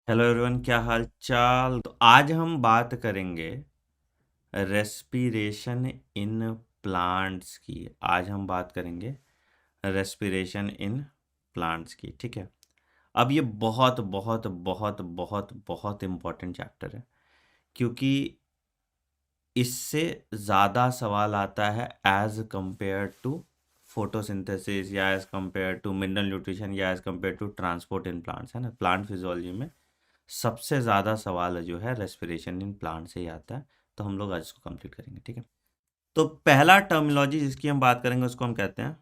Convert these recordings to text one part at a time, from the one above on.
Hello everyone, क्या हाल चाल। तो आज हम बात करेंगे रेस्पिरेशन इन प्लांट्स की। आज हम बात करेंगे रेस्पिरेशन इन प्लांट्स की, ठीक है। अब ये बहुत बहुत बहुत बहुत बहुत इम्पोर्टेंट चैप्टर है, क्योंकि इससे ज़्यादा सवाल आता है एज कंपेयर टू फोटोसिंथेसिस, या as compare to mineral nutrition, या as compare to transport in plants, है ना। प्लांट फिजियोलॉजी में सबसे ज़्यादा सवाल जो है रेस्पिरेशन इन प्लांट से ही आता है। तो हम लोग आज इसको कंप्लीट करेंगे, ठीक है। तो पहला टर्मिनोलॉजी जिसकी हम बात करेंगे उसको हम कहते हैं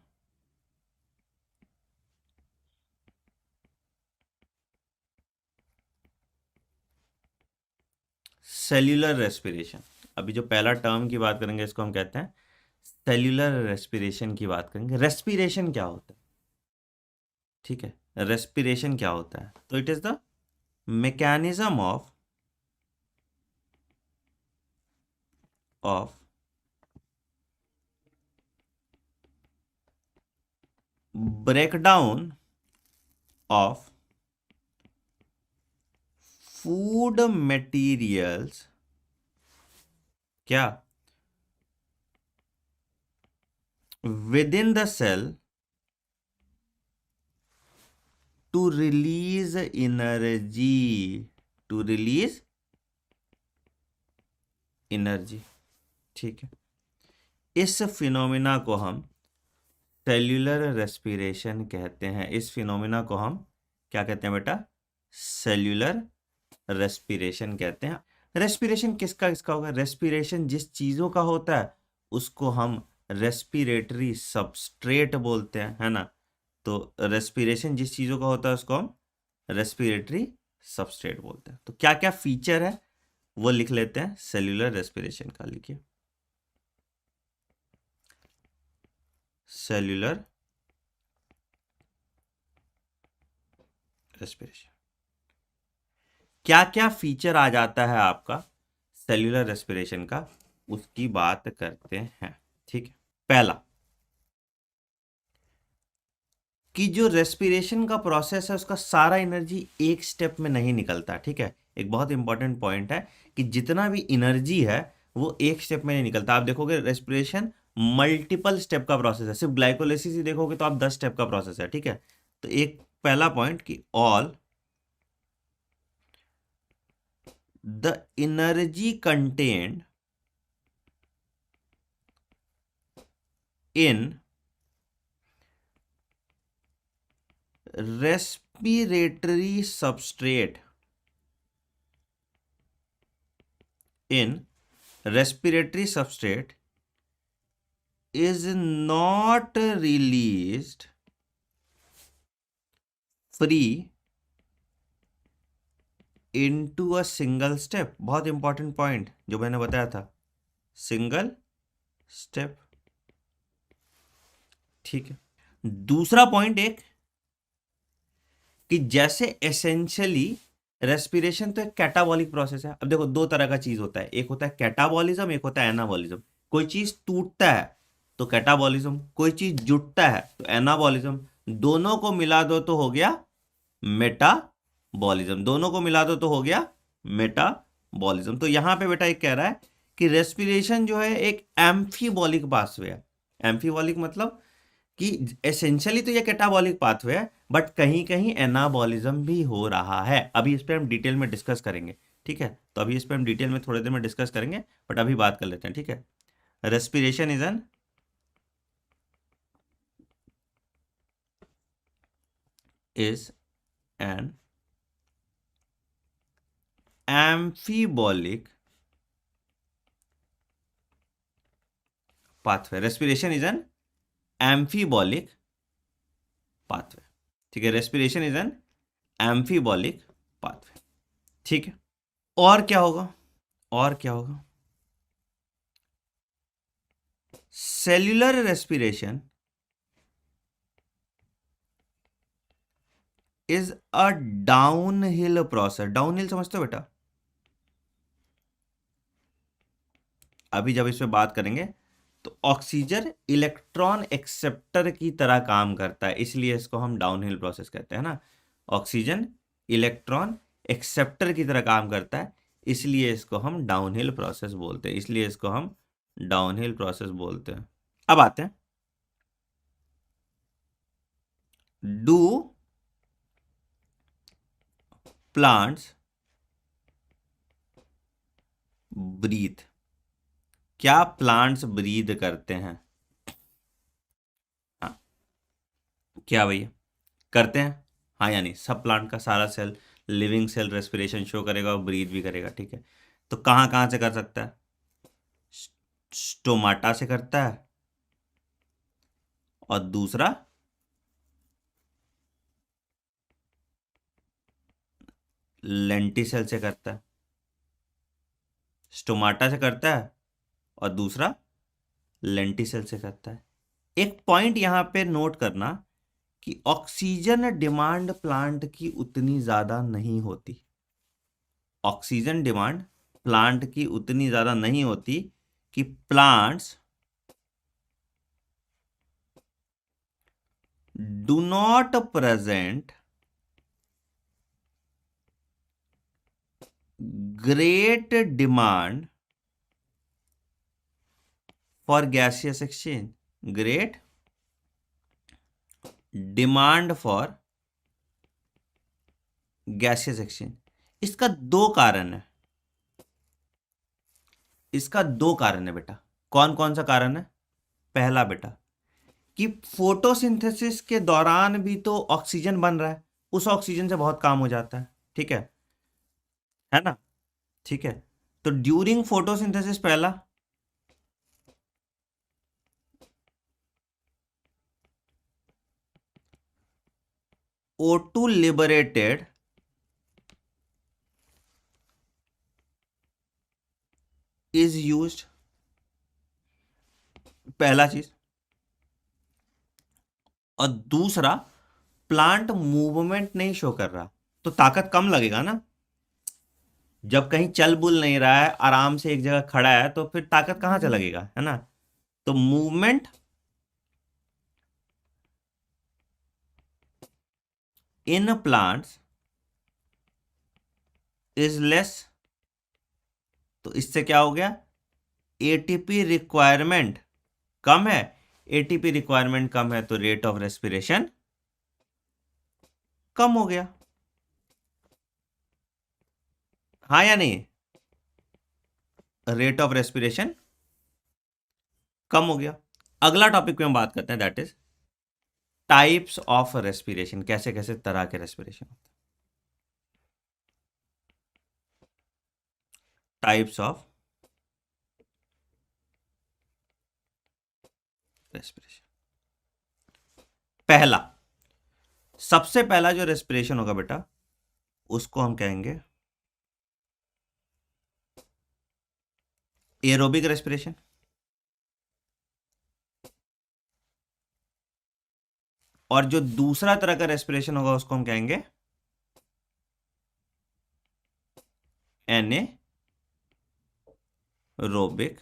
सेल्यूलर रेस्पिरेशन। अभी जो पहला टर्म की बात करेंगे इसको हम कहते हैं सेल्यूलर रेस्पिरेशन की बात करेंगे। रेस्पिरेशन क्या होता है, ठीक है। रेस्पिरेशन क्या होता है, तो it is the mechanism of breakdown of food materials, क्या, within the cell to release energy, to release energy, ठीक है। इस फिनोमिना को हम सेल्यूलर रेस्पिरेशन कहते हैं। इस फिनोमिना को हम क्या कहते हैं बेटा, सेल्यूलर रेस्पिरेशन कहते हैं। रेस्पिरेशन किसका किसका होगा, रेस्पिरेशन जिस चीजों का होता है उसको हम रेस्पिरेटरी सबस्ट्रेट बोलते हैं, है ना। तो रेस्पिरेशन जिस चीजों का होता है उसको हम रेस्पिरेटरी सबस्ट्रेट बोलते हैं। तो क्या क्या फीचर है वो लिख लेते हैं सेल्यूलर रेस्पिरेशन का। लिखिए सेल्यूलर रेस्पिरेशन, क्या क्या फीचर आ जाता है आपका सेल्यूलर रेस्पिरेशन का, उसकी बात करते हैं, ठीक है। पहला कि जो रेस्पिरेशन का प्रोसेस है उसका सारा एनर्जी एक स्टेप में नहीं निकलता, ठीक है। एक बहुत इंपॉर्टेंट पॉइंट है कि जितना भी एनर्जी है वो एक स्टेप में नहीं निकलता। आप देखोगे रेस्पिरेशन मल्टीपल स्टेप का प्रोसेस है। सिर्फ ग्लाइकोलाइसिस ही देखोगे तो आप 10 स्टेप का प्रोसेस है, ठीक है। तो एक पहला पॉइंट कि all the energy contained in respiratory substrate, in respiratory substrate is not released free into a single step। बहुत इंपॉर्टेंट पॉइंट जो मैंने बताया था, सिंगल स्टेप, ठीक है। दूसरा पॉइंट एक कि जैसे एसेंशियली रेस्पिरेशन तो एक कैटाबॉलिक प्रोसेस है। अब देखो दो तरह का चीज होता है, एक होता है कैटाबॉलिज्म, एक होता है एनाबॉलिज्म। कोई चीज टूटता है तो कैटाबॉलिज्म, कोई चीज जुटता है तो एनाबॉलिज्म। दोनों को मिला दो तो हो गया मेटाबॉलिज्म, दोनों को मिला दो तो हो गया मेटाबॉलिज्म। तो यहां पे बेटा एक कह रहा है कि रेस्पिरेशन जो है एक एम्फीबॉलिक पाथवे है। एम्फीबॉलिक मतलब कि एसेंशियली तो ये कैटाबॉलिक पाथवे है, बट कहीं कहीं एनाबॉलिज्म भी हो रहा है। अभी इस पे हम डिटेल में डिस्कस करेंगे, ठीक है। तो अभी इस पे हम डिटेल में थोड़ी देर में डिस्कस करेंगे, बट अभी बात कर लेते हैं, ठीक है। Respiration is an amphibolic pathway. Respiration is an amphibolic pathway, ठीक है। Respiration is an amphibolic pathway, ठीक है। और क्या होगा, और क्या होगा, cellular respiration is a down hill process. Down hill समझते हो बेटा, अभी जब इस पे बात करेंगे तो ऑक्सीजन इलेक्ट्रॉन एक्सेप्टर की तरह काम करता है, इसलिए इसको हम डाउनहिल प्रोसेस कहते हैं ना। ऑक्सीजन इलेक्ट्रॉन एक्सेप्टर की तरह काम करता है, इसलिए इसको हम डाउनहिल प्रोसेस बोलते हैं, इसलिए इसको हम डाउनहिल प्रोसेस बोलते हैं। अब आते हैं, डू प्लांट्स ब्रीथ? क्या प्लांट्स ब्रीथ करते हैं? हाँ, क्या भैया करते हैं? हाँ या नहीं? सब प्लांट का सारा cell, living cell respiration show करेगा और ब्रीथ भी करेगा, ठीक है। तो कहाँ कहाँ से कर सकता है? स्टोमाटा से करता है, और दूसरा लेंटिसेल से करता है। स्टोमाटा से करता है और दूसरा लेंटिसेल से करता है। एक पॉइंट यहां पे नोट करना कि ऑक्सीजन डिमांड प्लांट की उतनी ज्यादा नहीं होती। ऑक्सीजन डिमांड प्लांट की उतनी ज्यादा नहीं होती कि plants do not present great demand for gaseous exchange, great demand for gaseous exchange। इसका दो कारण है, इसका दो कारण है बेटा। कौन कौन सा कारण है? पहला बेटा कि फोटोसिंथेसिस के दौरान भी तो ऑक्सीजन बन रहा है, उस ऑक्सीजन से बहुत काम हो जाता है, ठीक है ना? ठीक है, तो ड्यूरिंग फोटोसिंथेसिस पहला, O2 लिबरेटेड इज यूज्ड, पहला चीज। और दूसरा, प्लांट मूवमेंट नहीं शो कर रहा, तो ताकत कम लगेगा ना। जब कहीं चल बुल नहीं रहा है, आराम से एक जगह खड़ा है, तो फिर ताकत कहाँ से लगेगा, है ना? तो movement in plants is less, तो इससे क्या हो गया? एटीपी रिक्वायरमेंट कम है, एटीपी रिक्वायरमेंट कम है तो रेट ऑफ रेस्पिरेशन कम हो गया। हाँ या नहीं? रेट ऑफ रेस्पिरेशन कम हो गया। अगला टॉपिक पे हम बात करते हैं, that is types of respiration. कैसे कैसे तरह के रेस्पिरेशन होते हैं, टाइप्स ऑफ रेस्पिरेशन। पहला, सबसे पहला जो रेस्पिरेशन होगा बेटा, उसको हम कहेंगे एरोबिक रेस्पिरेशन। और जो दूसरा तरह का रेस्पिरेशन होगा उसको हम कहेंगे एनेरोबिक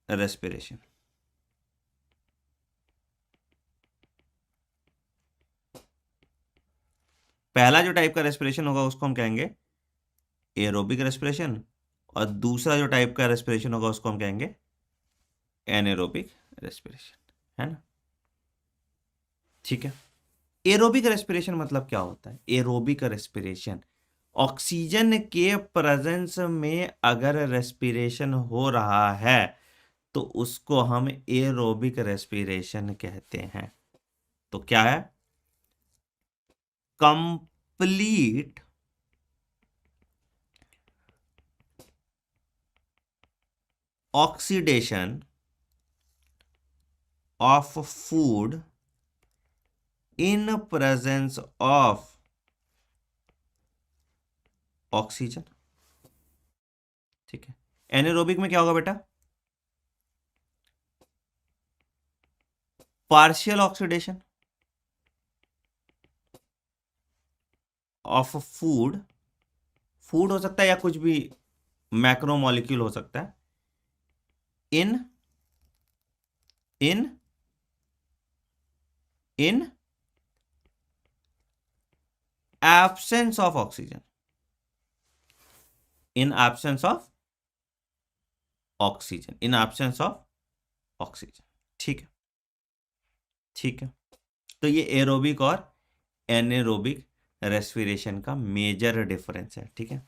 रेस्पिरेशन। पहला जो टाइप का रेस्पिरेशन होगा उसको हम कहेंगे एरोबिक रेस्पिरेशन, और दूसरा जो टाइप का रेस्पिरेशन होगा उसको हम कहेंगे एनेरोबिक रेस्पिरेशन, है ना? ठीक है। एरोबिक रेस्पिरेशन मतलब क्या होता है? एरोबिक रेस्पिरेशन, ऑक्सीजन के प्रेजेंस में अगर रेस्पिरेशन हो रहा है तो उसको हम एरोबिक रेस्पिरेशन कहते हैं। तो क्या है? Complete oxidation of food in presence of oxygen, ठीक है। एनेरोबिक में क्या होगा बेटा? Partial oxidation of food, food हो सकता है या कुछ भी मैक्रो मॉलिक्यूल हो सकता है, in in in absence of oxygen, in absence of oxygen, in absence of oxygen. ठीक है, ठीक है। तो ये एरोबिक और एनेरोबिक रेस्पिरेशन का मेजर डिफरेंस है। ठीक है,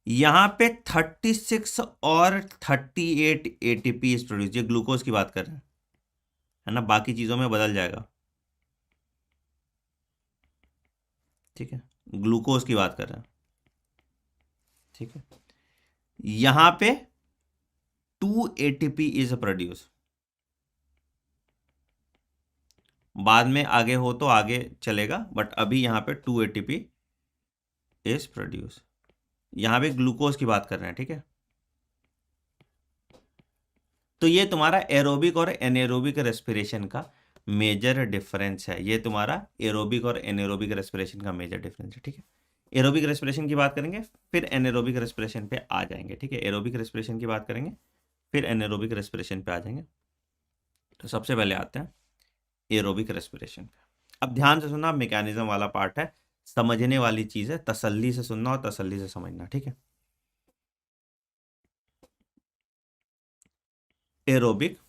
यहां पे 36 और 38 एटीपी इज प्रोड्यूस, ये ग्लूकोज की बात कर रहे हैं, है ना, बाकी चीजों में बदल जाएगा। ठीक है, ग्लूकोज की बात कर रहे हैं। ठीक है, यहां पे 2 एटीपी इज प्रोड्यूस, बाद में आगे हो तो आगे चलेगा, बट अभी यहां पे 2 एटीपी इज प्रोड्यूस। यहां पे ग्लूकोज की बात कर रहे हैं। ठीक है, तो ये तुम्हारा एरोबिक और एनेरोबिक रेस्पिरेशन का मेजर डिफरेंस है। ये तुम्हारा एरोबिक और एनेरोबिक रेस्पिरेशन का मेजर डिफरेंस है। ठीक है, एरोबिक रेस्पिरेशन की बात करेंगे, फिर एनेरोबिक रेस्पिरेशन पे आ जाएंगे। ठीक है, एरोबिक रेस्पिरेशन की बात करेंगे, फिर एनेरोबिक रेस्पिरेशन पे आ जाएंगे। तो सबसे पहले आते हैं एरोबिक रेस्पिरेशन पे। अब ध्यान से सुनना, मैकेनिज्म वाला पार्ट है, समझने वाली चीज है, तसल्ली से सुनना और तसल्ली से समझना। ठीक है, एरोबिक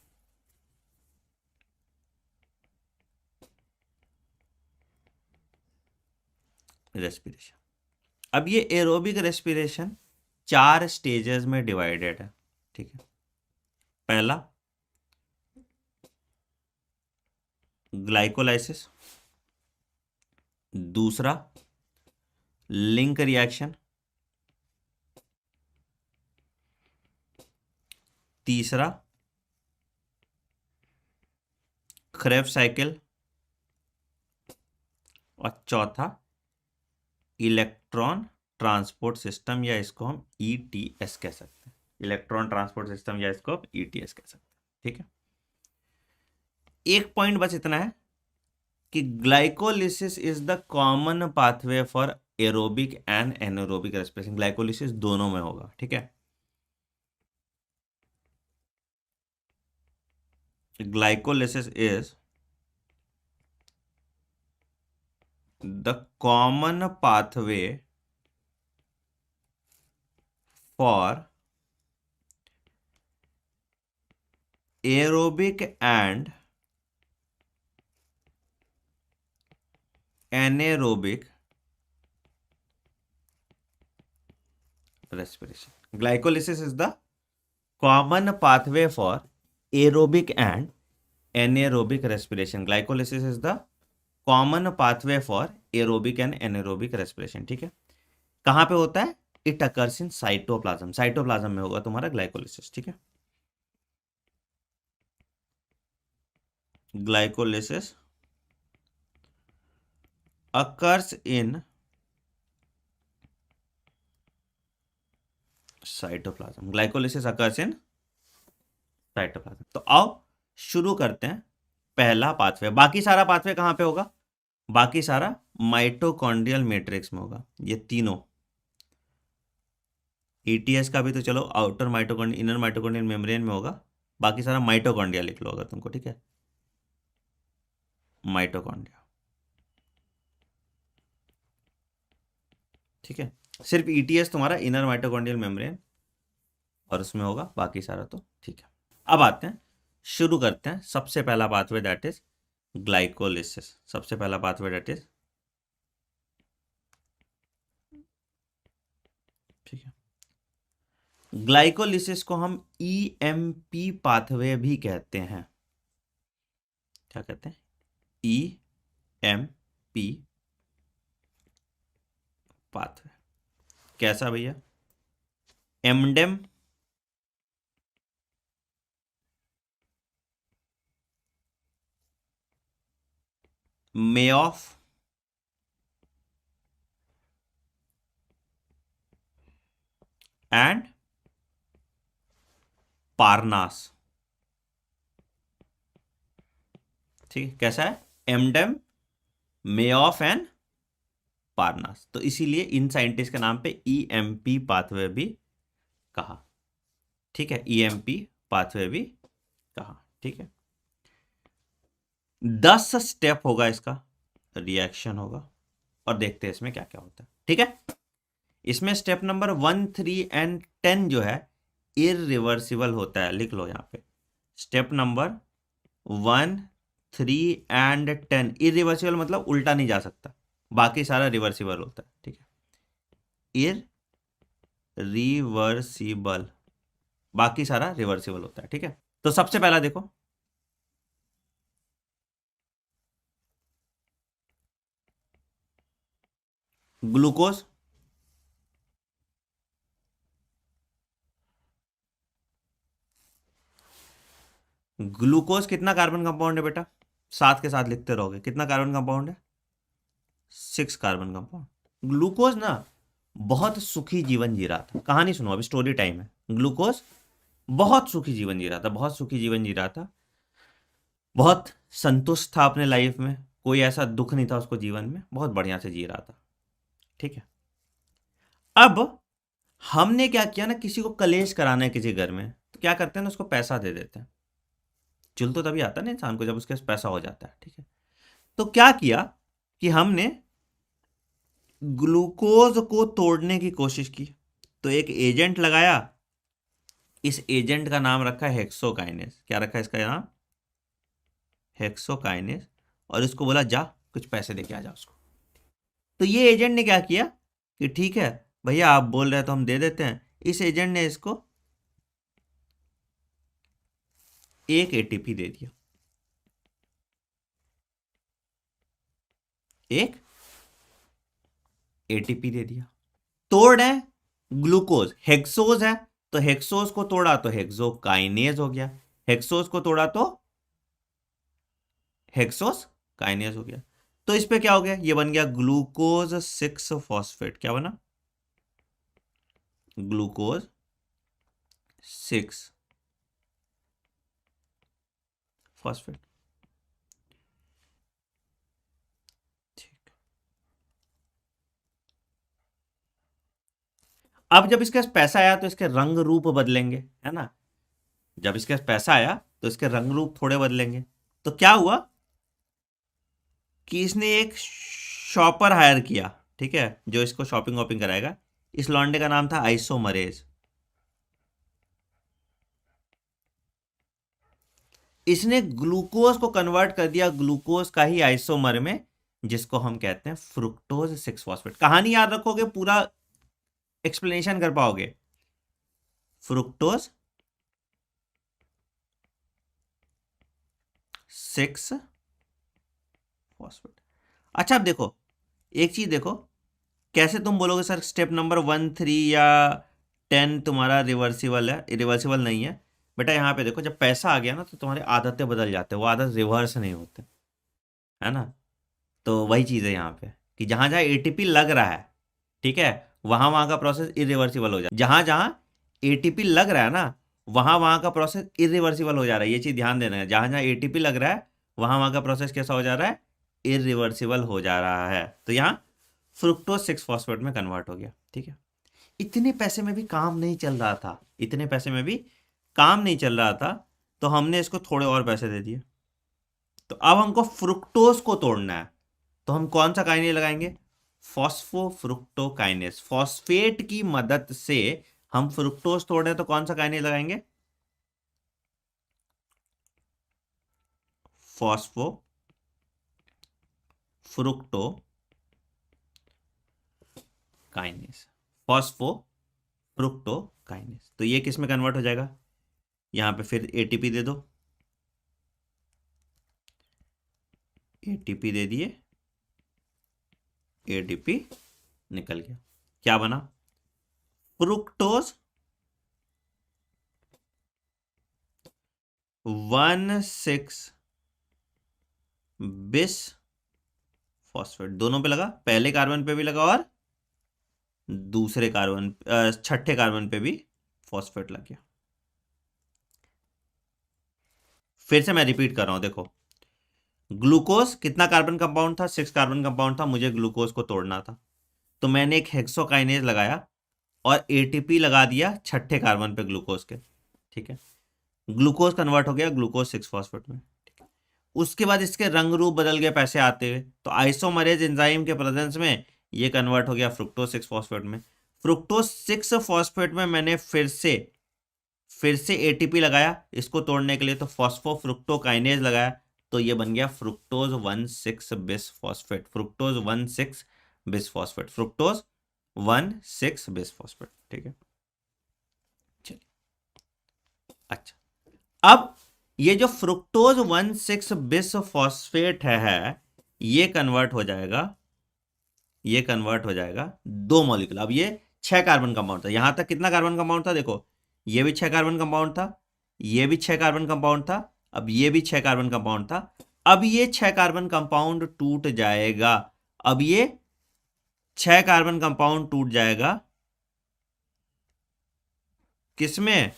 रेस्पिरेशन। अब ये एरोबिक रेस्पिरेशन 4 स्टेजेस में डिवाइडेड है। ठीक है, पहला ग्लाइकोलाइसिस, दूसरा लिंक रिएक्शन, तीसरा क्रेब्स साइकिल, और चौथा इलेक्ट्रॉन ट्रांसपोर्ट सिस्टम, या इसको हम ईटीएस कह सकते हैं। इलेक्ट्रॉन ट्रांसपोर्ट सिस्टम, या इसको हम ईटीएस कह सकते हैं। ठीक है, एक पॉइंट बस इतना है कि glycolysis is the common pathway for aerobic and anaerobic respiration. Glycolysis दोनों में होगा। ठीक है, glycolysis is the common pathway for aerobic and anaerobic respiration. Glycolysis is the common pathway for aerobic and anaerobic respiration. Glycolysis is the common pathway for aerobic and anaerobic respiration. ठीक है, कहां पे होता है? It occurs in cytoplasm, cytoplasm में होगा तुम्हारा glycolysis. ठीक है, glycolysis occurs in cytoplasm, glycolysis occurs in cytoplasm. तो आओ शुरू करते हैं पहला पाथवे। बाकी सारा पाथवे कहां पे होगा? बाकी सारा माइटोकॉन्ड्रियल मैट्रिक्स में होगा। ये तीनों, ईटीएस का भी तो चलो outer mitochondrial, inner mitochondrial membrane में होगा। बाकी सारा माइटोकॉन्ड्रिया लिख लो अगर तुमको। ठीक है, माइटोकॉन्ड्रिया। ठीक है, सिर्फ ईटीएस तुम्हारा इनर माइटोकॉन्ड्रियल मेम्ब्रेन और उसमें होगा, बाकी सारा तो ठीक है। अब आते हैं, शुरू करते हैं। सबसे पहला पाथवे दैट इज ग्लाइकोलिसिस। सबसे पहला पाथवे दैट इज, ठीक है, ग्लाइकोलिसिस को हम ईएमपी पाथवे भी कहते हैं। क्या कहते हैं? EMP pathway. कैसा भैया? एमडेम मेऑफ एंड पारनास। ठीक है, कैसा है? एमडेम, मेऑफ एंड पारनास। तो इसीलिए इन साइंटिस्ट के नाम पे ईएमपी पाथवे भी कहा। ठीक है, ईएमपी पाथवे भी कहा। ठीक है, 10 स्टेप होगा इसका। रिएक्शन होगा और देखते हैं इसमें क्या क्या होता है। ठीक है, इसमें स्टेप नंबर 1, 3 एंड 10 जो है इरिवर्सिबल होता है। लिख लो यहाँ पे, स्टेप नंबर 1, 3 एंड 10 इरिवर्सिबल मतलब उल्टा नहीं जा सकता, बाकी सारा रिवर्सिबल होता है। ठीक है, इरिवर्सिबल, बाकी सारा रिवर्सिबल होता है। ठीक है, तो सबसे पहला देखो, ग्लूकोज, ग्लूकोज कितना कार्बन कंपाउंड है बेटा? साथ के साथ लिखते रहोगे, कितना कार्बन कंपाउंड है? 6 कार्बन कंपाउंड। ग्लूकोज ना बहुत सुखी जीवन जी रहा था। कहानी सुनो, अभी स्टोरी टाइम है। ग्लूकोज बहुत सुखी जीवन जी रहा था, बहुत सुखी जीवन जी रहा था, बहुत संतुष्ट था अपने लाइफ में, कोई ऐसा दुख नहीं था उसको जीवन में, बहुत बढ़िया से जी रहा था। ठीक है, अब हमने क्या किया ना, किसी को कलेश कराना है किसी घर में, तो क्या करते हैं ना, उसको पैसा दे देते हैं। चिल तो तभी आता है ना इंसान को जब उसके पास पैसा हो जाता है। ठीक है, तो क्या किया कि हमने ग्लूकोज को तोड़ने की कोशिश की, तो एक एजेंट लगाया। इस एजेंट का नाम रखा है हेक्सोकाइनेस। क्या रखा है इसका नाम? हेक्सोकाइनेस। और इसको बोला जा कुछ पैसे देके आ जा उसको। तो ये एजेंट ने क्या किया कि ठीक है भैया आप बोल रहे हैं तो हम दे देते हैं। इस एजेंट ने इसको एक एटीपी दे दिया, एक एटीपी दे दिया। तोड़ है ग्लूकोज, हेक्सोज है, तो हेक्सोज को तोड़ा तो हेक्सोकाइनेज हो गया, हेक्सोज को तोड़ा तो हेक्सोस काइनेज हो गया। तो इस पे क्या हो गया, ये बन गया ग्लूकोज 6 फॉस्फेट। क्या बना? Glucose 6 phosphate. ठीक, अब जब इसके पास पैसा आया तो इसके रंग रूप बदलेंगे, है ना। जब इसके पास पैसा आया तो इसके रंग रूप थोड़े बदलेंगे। तो क्या हुआ कि इसने एक शॉपर हायर किया, ठीक है, जो इसको शॉपिंग वॉपिंग कराएगा। इस लॉन्डे का नाम था आइसोमरेज। इसने ग्लूकोज को कन्वर्ट कर दिया ग्लूकोज का ही आइसोमर में, जिसको हम कहते हैं फ्रुक्टोज 6 फॉस्फेट। कहानी याद रखोगे पूरा एक्सप्लेनेशन कर पाओगे। Fructose 6 phosphate. अच्छा अब देखो, एक चीज देखो, कैसे तुम बोलोगे सर स्टेप नंबर 1, 3 या 10 तुम्हारा रिवर्सिबल है? रिवर्सिबल नहीं है बेटा। यहाँ पे देखो, जब पैसा आ गया ना तो तुम्हारी आदतें बदल जाते हैं, वो आदत रिवर्स नहीं होते, है ना। तो वही चीज़ है यहाँ पे कि जहाँ जहाँ एटीपी लग रहा है, ठीक है, वहाँ वहाँ का प्रोसेस इरिवर्सिबल हो जाए। जहाँ जहाँ एटीपी लग रहा है ना, वहाँ वहाँ का प्रोसेस इरिवर्सिबल हो जा रहा है। ये चीज़ ध्यान देना है, जहाँ जहाँ एटीपी लग रहा है वहाँ वहाँ का प्रोसेस कैसा हो जा रहा है? इरिवर्सिबल हो जा रहा है। तो यहाँ फ्रुक्टोज 6 फॉस्फेट में कन्वर्ट हो गया। ठीक है, इतने पैसे में भी काम नहीं चल रहा था, इतने पैसे में भी काम नहीं चल रहा था, तो हमने इसको थोड़े और पैसे दे दिए। तो अब हमको फ्रुक्टोज को तोड़ना है, तो हम कौन सा काइनेज लगाएंगे? फॉस्फोफ्रुक्टोकाइनेज। फॉस्फेट की मदद से हम फ्रुक्टोज तोड़ रहे हैं, तो कौन सा काइनेज लगाएंगे? Phospho fructo kinase, phospho fructo kinase. तो ये किस में कन्वर्ट हो जाएगा? यहां पे फिर एटीपी दे दो, एटीपी दे दिए, एटीपी निकल गया। क्या बना? Fructose 1,6 bis phosphate. दोनों पे लगा, पहले कार्बन पे भी लगा और दूसरे कार्बन, छठे कार्बन पे भी फॉस्फेट लग गया। फिर से मैं रिपीट कर रहा हूं, देखो, ग्लूकोज कितना कार्बन कंपाउंड था? 6 कार्बन कंपाउंड था। मुझे ग्लूकोज को तोड़ना था, तो मैंने एक हेक्सोकाइनेज लगाया और एटीपी लगा दिया छठे कार्बन पे ग्लूकोज के। ठीक है, ग्लूकोज कन्वर्ट हो गया ग्लूकोज 6 फॉस्फेट में। ठीक है, उसके बाद इसके रंग रूप बदल गए पैसे आते हुए, तो आइसोमरेज एंजाइम के प्रेजेंस में ये कन्वर्ट हो गया फ्रुक्टोज 6 फॉस्फेट में। फ्रुक्टोज 6 फॉस्फेट में मैंने फिर से एटीपी लगाया इसको तोड़ने के लिए, तो फॉस्फोफ्रुक्टोकाइनेज लगाया, तो ये बन गया fructose 1,6 bis phosphate, fructose 1,6 bis phosphate, fructose 1,6 bis phosphate. ठीक है, चलिए। अच्छा, अब ये जो फ्रुक्टोज 1,6 बिस फॉस्फेट है ये कन्वर्ट हो जाएगा 2 मॉलिक्यूल। अब ये 6 कार्बन कंपाउंड था, यहां तक कितना कार्बन कंपाउंड था देखो, ये भी 6 कार्बन कंपाउंड था, ये भी 6 कार्बन कंपाउंड था, अब ये भी 6 कार्बन कंपाउंड था। अब ये 6 कार्बन कंपाउंड टूट जाएगा, अब ये 6 कार्बन कंपाउंड टूट जाएगा किसमें,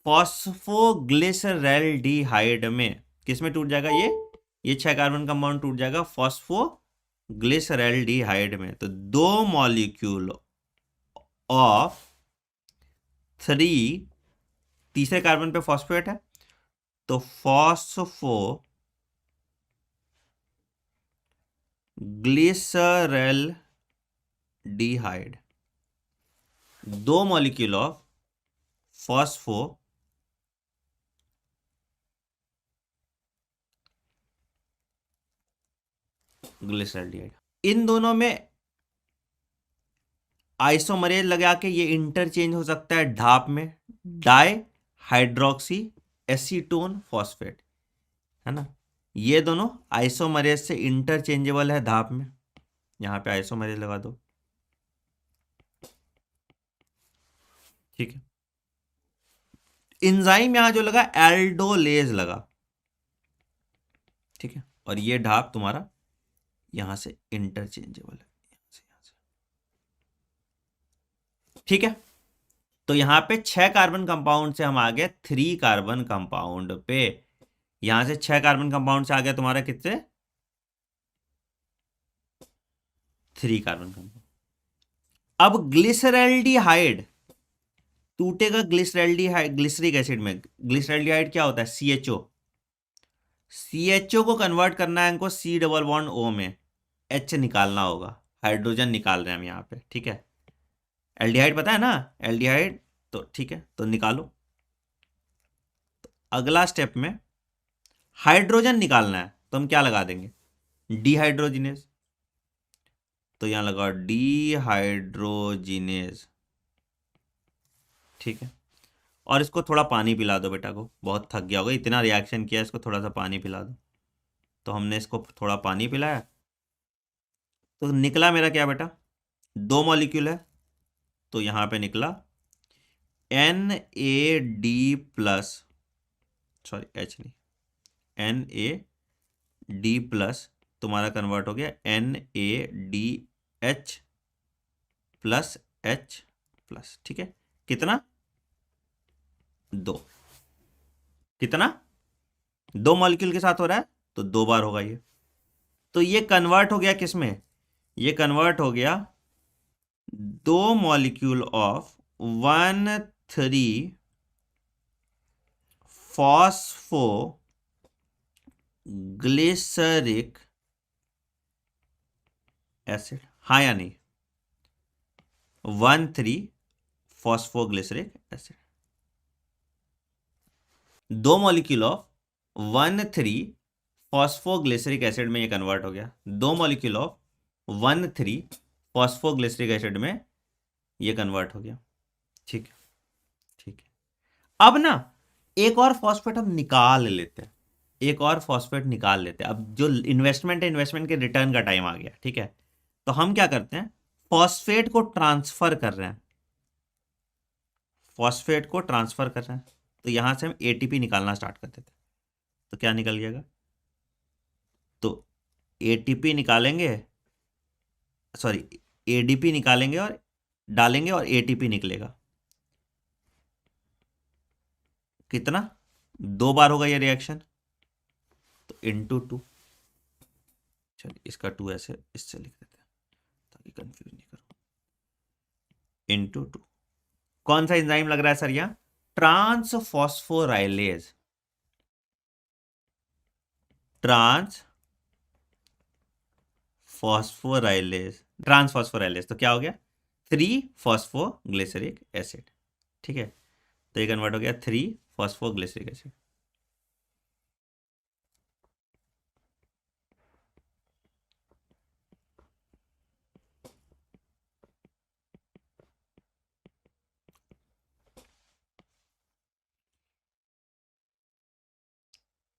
फॉस्फोग्लिसरैल्डिहाइड में। किसमें टूट जाएगा ये 6 कार्बन कंपाउंड टूट जाएगा फॉस्फोग्लिसरैल्डिहाइड में। तो 2 मॉलिक्यूल ऑफ 3, तीसरे कार्बन पे फॉस्फेट है, तो फॉस्फोग्लिसरैल्डिहाइड, 2 मॉलिक्यूल ऑफ फॉस्फो ग्लिसरैल्डिहाइड, इन दोनों में आइसोमरेज लगा के ये इंटरचेंज हो सकता है ढाप में, डाई हाइड्रोक्सी एसीटोन फॉस्फेट, है ना। ये दोनों आइसोमरेज से इंटरचेंजेबल है धाप में, यहां पे आइसोमरेज लगा दो। ठीक है, एंजाइम यहां जो लगा एल्डोलेज लगा। ठीक है, और ये ढाप तुम्हारा यहां से इंटरचेंजेबल है, यहां से। ठीक है, तो यहां पे 6 कार्बन कंपाउंड से हम आ गए 3 कार्बन कंपाउंड पे, यहां से 6 कार्बन कंपाउंड से आ गया तुम्हारा कितने, 3 कार्बन कंपाउंड। अब ग्लिसरैल्डिहाइड टूटेगा ग्लिसरिक एसिड में। ग्लिसरैल्डिहाइड क्या होता है, CHO को कन्वर्ट करना है हमको C डबल बॉन्ड O में, H निकालना होगा, हाइड्रोजन निकाल रहे हैं हम यहाँ पे। ठीक है, एल्डिहाइड पता है ना, एल्डिहाइड, तो ठीक है, तो निकालो। तो अगला स्टेप में हाइड्रोजन निकालना है, तो हम क्या लगा देंगे, डिहाइड्रोजिनेज, तो यहां लगा डिहाइड्रोजिनेज। ठीक है, और इसको थोड़ा पानी पिला दो बेटा को, बहुत थक गया होगा, इतना रिएक्शन किया, इसको थोड़ा सा पानी पिला दो। तो हमने इसको थोड़ा पानी पिलाया, तो निकला मेरा क्या बेटा, 2 मॉलिक्यूल है, तो यहां पे निकला NAD+, सॉरी H नहीं, NAD+, तुम्हारा कन्वर्ट हो गया NADH+H+। ठीक है, कितना, 2, कितना, 2 मॉलिक्यूल के साथ हो रहा है, तो 2 बार होगा ये। तो ये कन्वर्ट हो गया किसमें, ये कन्वर्ट हो गया 2 मॉलिक्यूल ऑफ 1,3 फॉस्फोग्लिसरिक एसिड, हाँ या नहीं, 1,3 phosphoglyceric acid, 2 molecule of 1,3 phosphoglyceric acid में ये कन्वर्ट हो गया, 2 मॉलिक्यूल ऑफ 1,3 फॉस्फोग्लिसरिक एसिड में ये कन्वर्ट हो गया। ठीक है, ठीक है, अब ना एक और फॉस्फेट हम निकाल लेते हैं, एक और फॉस्फेट निकाल लेते हैं। अब जो इन्वेस्टमेंट है, इन्वेस्टमेंट के रिटर्न का टाइम आ गया। ठीक है, तो हम क्या करते हैं, फॉस्फेट को ट्रांसफर कर रहे हैं, फॉस्फेट को ट्रांसफर कर रहे हैं, तो यहां से हम एटीपी निकालना स्टार्ट कर देते हैं। तो क्या निकल जाएगा, तो एटीपी निकालेंगे, सॉरी एडीपी निकालेंगे और डालेंगे और एटीपी निकलेगा, कितना, 2 बार होगा ये रिएक्शन, तो इंटू 2। चलिए इसका 2 ऐसे इससे लिख देते हैं ताकि कंफ्यूज नहीं करो, इंटू 2। कौन सा एंजाइम लग रहा है सर यहाँ, ट्रांसफॉस्फोराइलेज, ट्रांसफॉस्फोराइलेज तो क्या हो गया 3 फॉस्फोग्लिसरिक एसिड। ठीक है, तो ये कन्वर्ट हो गया 3 फॉस्फोग्लिसरिक एसिड।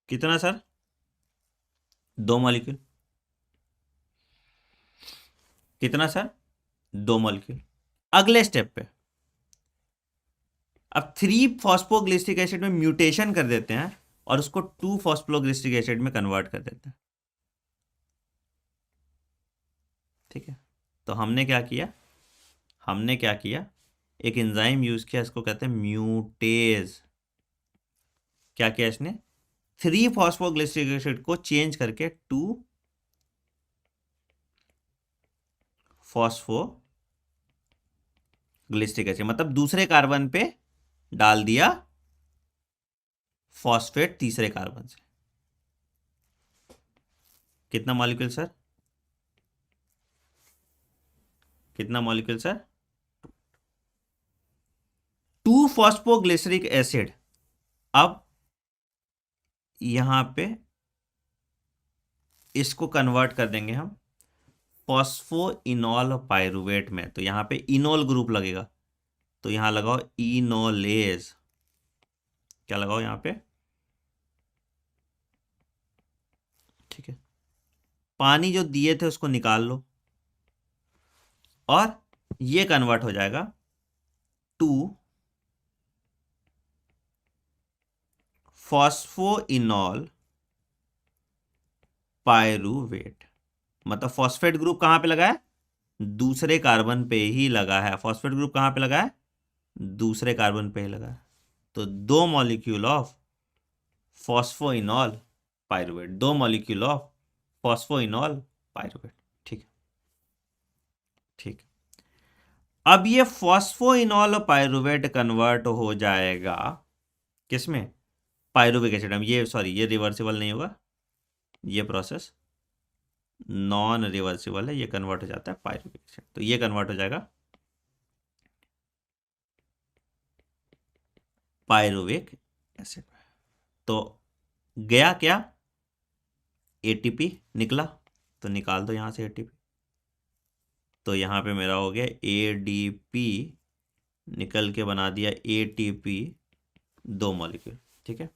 कितना सर? 2 मॉलिक्यूल। कितना सर? 2 मॉलिक्यूल। अगले स्टेप पे अब 3 फॉस्फोग्लिसरिक एसिड में म्यूटेशन कर देते हैं और उसको 2 फॉस्फोग्लिसरिक एसिड में कन्वर्ट कर देते हैं। ठीक है, तो हमने क्या किया, एक एंजाइम यूज किया, इसको कहते हैं म्यूटेज। क्या किया इसने? 3 फॉस्फोग्लिसरिक एसिड को चेंज करके 2 फॉस्फोग्लिसरिक एसिड, मतलब दूसरे कार्बन पे डाल दिया फॉस्फेट तीसरे कार्बन से। कितना मॉलिक्यूल सर? कितना मॉलिक्यूल सर? 2 phosphoglyceric acid. अब यहां पे इसको कन्वर्ट कर देंगे हम फॉस्फोइनॉल पाइरुवेट में, तो यहां पे इनोल ग्रुप लगेगा, तो यहां लगाओ इनोलेज। क्या लगाओ यहां पे? ठीक है, पानी जो दिए थे उसको निकाल लो और ये कन्वर्ट हो जाएगा 2 फॉस्फोइनॉल पाइरुवेट। मतलब फॉस्फेट ग्रुप कहां पे लगा है? दूसरे कार्बन पे ही लगा है। फॉस्फेट ग्रुप कहां पे लगा है? दूसरे कार्बन पे ही लगा है। तो 2 molecule of phosphoenol pyruvate, 2 molecule of phosphoenol pyruvate. ठीक है, ठीक। अब ये फॉस्फोइनॉल पाइरुवेट कन्वर्ट हो जाएगा किसमें? Pyruvic acid. ये सॉरी, ये रिवर्सिबल नहीं होगा, ये प्रोसेस नॉन रिवर्सिबल है, ये कन्वर्ट हो जाता है पाइरुविक एसिड। तो ये कन्वर्ट हो जाएगा पाइरुविक एसिड। तो गया क्या? एटीपी निकला, तो निकाल दो यहां से एटीपी। तो यहां पे मेरा हो गया एडीपी, निकल के बना दिया एटीपी 2 मॉलिक्यूल। ठीक है,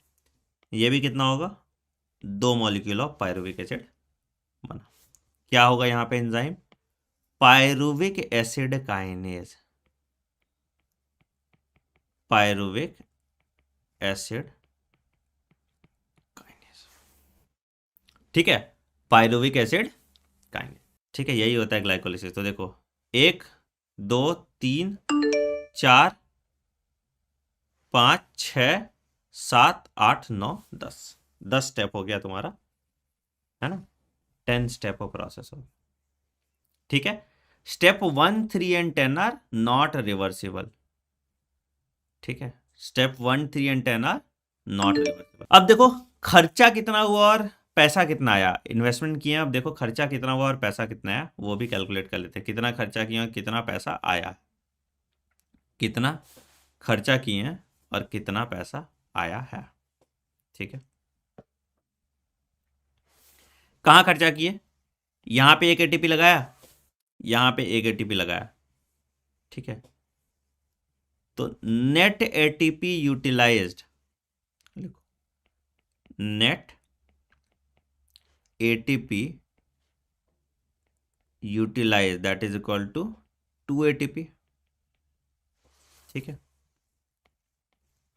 ये भी कितना होगा? 2 मॉलिक्यूल ऑफ पाइरुविक एसिड बना। क्या होगा यहां पे enzyme? Pyruvic acid kinase. Pyruvic acid kinase. ठीक है, पाइरुविक एसिड काइनेज। ठीक है, यही होता है ग्लाइकोलिसिस। तो देखो 1 2 3 4 5 6 7 8 9 10 10 स्टेप हो गया तुम्हारा, है ना? 10 स्टेप ऑफ प्रोसेस हो। ठीक है, step 1 3 and 10 are not reversible. ठीक है, step 1 3 and 10 are not reversible. अब देखो खर्चा कितना हुआ और पैसा कितना आया। इन्वेस्टमेंट किए, अब देखो खर्चा कितना हुआ और पैसा कितना आया, वो भी कैलकुलेट कर लेते हैं। कितना खर्चा किया और कितना पैसा आया। कितना खर्चा किए हैं और कितना पैसा आया है। ठीक है, कहाँ खर्चा किए? यहां पे एक एटीपी लगाया, यहां पे एक एटीपी लगाया। ठीक है, तो नेट एटीपी यूटिलाइज्ड, लिखो net ATP utilize that is equal to 2 ATP. ठीक है,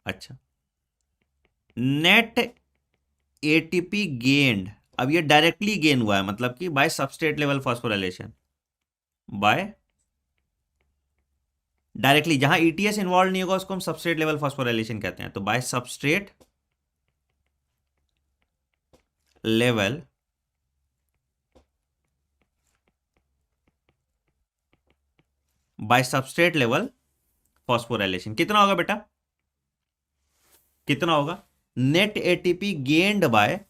अच्छा नेट एटीपी गेन्ड, अब ये डायरेक्टली गेन हुआ है, मतलब कि by substrate level phosphorylation, by directly, जहां ईटीएस इन्वॉल्व नहीं होगा उसको हम सबस्ट्रेट लेवल फॉस्फोराइलेशन कहते हैं। तो bye substrate level by substrate level phosphorylation कितना होगा बेटा? कितना होगा? Net ATP gained by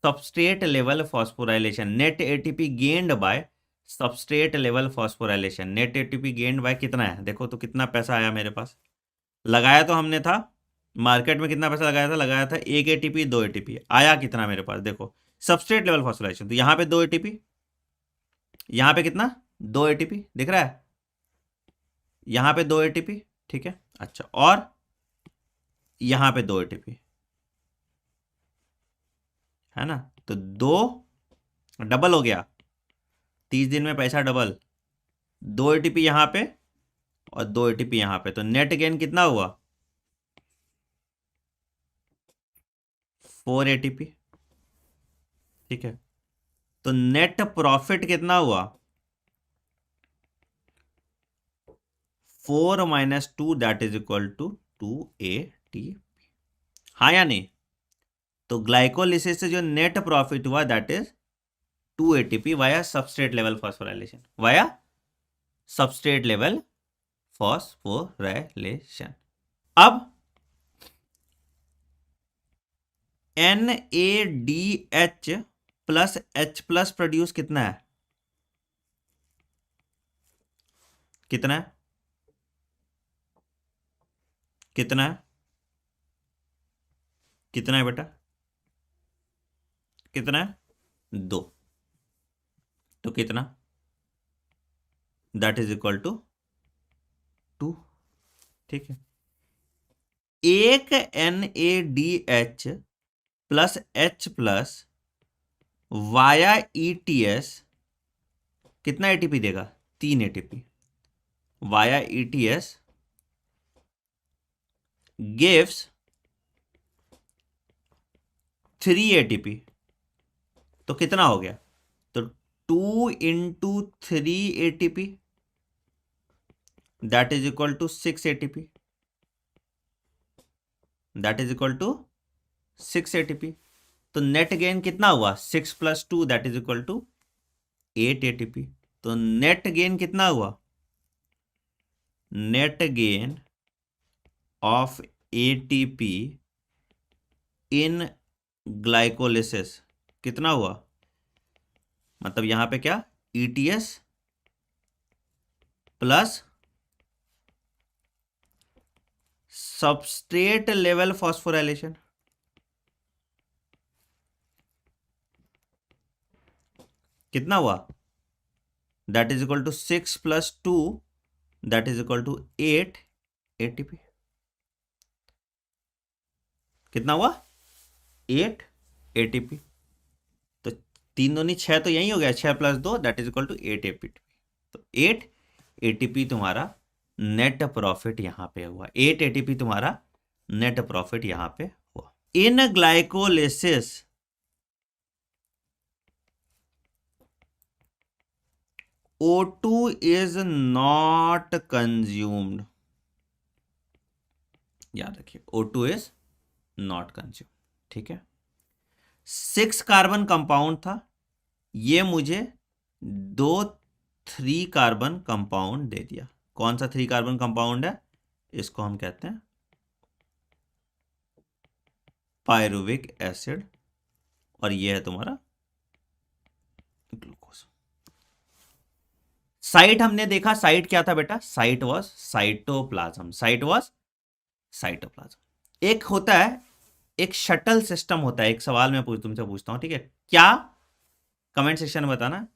substrate level phosphorylation, net ATP gained by substrate level phosphorylation. Net ATP gained by कितना है, देखो तो कितना पैसा आया मेरे पास, लगाया तो हमने था मार्केट में, कितना पैसा लगाया था 1 एटीपी 2 एटीपी, आया कितना मेरे पास, देखो सबस्ट्रेट लेवल फॉस्फोराइलेशन, तो यहाँ पे 2 एटीपी, यहाँ पे कितना 2 एटीपी दिख रहा है, यहाँ पे 2 एटीपी, ठीक है। अच्छा, और यहाँ पे 2 एटीपी है ना, तो 2 डबल हो गया, 30 दिन में पैसा डबल, 2 एटीपी यहाँ पे और 2 एटीपी यहाँ पे, तो नेट गेन कितना हुआ 4 एटीपी, ठीक है। तो नेट प्रॉफिट कितना हुआ 4 minus 2 that is equal to 2 ATP, हाँ या नहीं। तो ग्लाइकोलिसिस से जो नेट प्रॉफिट हुआ that is 2 ATP via substrate level phosphorylation, via substrate level phosphorylation. अब NADH plus H plus produce कितना है, कितना है, कितना है, कितना है बेटा, कितना है 2, तो कितना दैट इज इक्वल टू 2, ठीक है। एक NADH plus H plus via ETS कितना एटीपी देगा 3 ATP, via ETS gives 3 ATP, तो कितना हो गया, तो 2 into 3 ATP that is equal to 6 ATP, that is equal to 6 ATP. तो नेट गेन कितना हुआ 6 plus 2 that is equal to 8 ATP. तो नेट गेन कितना हुआ, net gain of ATP in glycolysis कितना हुआ, मतलब यहां पे क्या ETS plus substrate level phosphorylation, कितना हुआ that is equal to 6 plus 2 that is equal to 8 ATP, कितना हुआ 8 एटीपी। तो 3 दूनी 6, तो यही हो गया 6 plus 2 that is equal to 8 ATP. तो 8 एटीपी तुम्हारा नेट प्रॉफिट यहां पे हुआ, 8 एटीपी तुम्हारा नेट प्रॉफिट यहां पे हुआ। In glycolysis O2 is not consumed, याद रखिए O2 is not consumed, ठीक है। 6 कार्बन कंपाउंड था, ये मुझे 2 3 कार्बन कंपाउंड दे दिया। कौन सा 3 कार्बन कंपाउंड है, इसको हम कहते हैं पायरुविक एसिड, और ये है तुम्हारा ग्लूकोज। साइट हमने देखा, साइट क्या था बेटा, site was cytoplasm, site was cytoplasm. एक होता है, एक शटल सिस्टम होता है। एक सवाल मैं तुमसे पूछता हूं, ठीक है, क्या, कमेंट सेक्शन में बताना,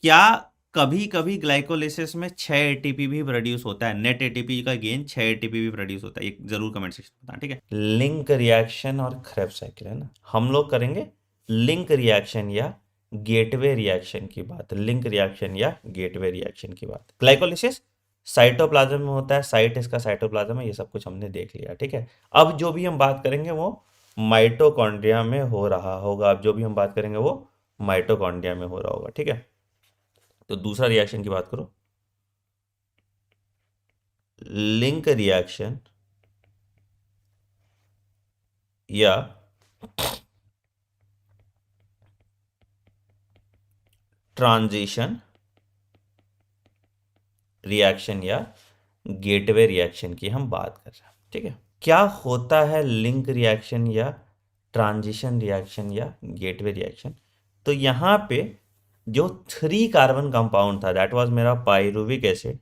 क्या कभी कभी ग्लाइकोलिसिस में 6 एटीपी भी प्रोड्यूस होता है, नेट एटीपी का गेन 6 एटीपी भी प्रोड्यूस होता है, एक जरूर कमेंट सेक्शन में बताना, ठीक है। लिंक रिएक्शन और क्रेब्स साइकिल है ना, हम लोग करेंगे लिंक रिएक्शन या गेटवे रिएक्शन की बात, लिंक रिएक्शन या गेटवे रिएक्शन की बात। ग्लाइकोलिसिस साइटोप्लाज्म में होता है, साइट इसका साइटोप्लाज्म है, ये सब कुछ हमने देख लिया, ठीक है। अब जो भी हम बात करेंगे वो माइटोकॉन्ड्रिया में हो रहा होगा, अब जो भी हम बात करेंगे वो माइटोकॉन्ड्रिया में हो रहा होगा, ठीक है। तो दूसरा रिएक्शन की बात करो, लिंक रिएक्शन या ट्रांजिशन रिएक्शन या गेटवे रिएक्शन की हम बात कर रहे हैं, ठीक है। क्या होता है लिंक रिएक्शन या ट्रांजिशन रिएक्शन या गेटवे रिएक्शन। तो यहाँ पे जो 3 कार्बन कंपाउंड था दैट वाज मेरा पायरुविक एसिड,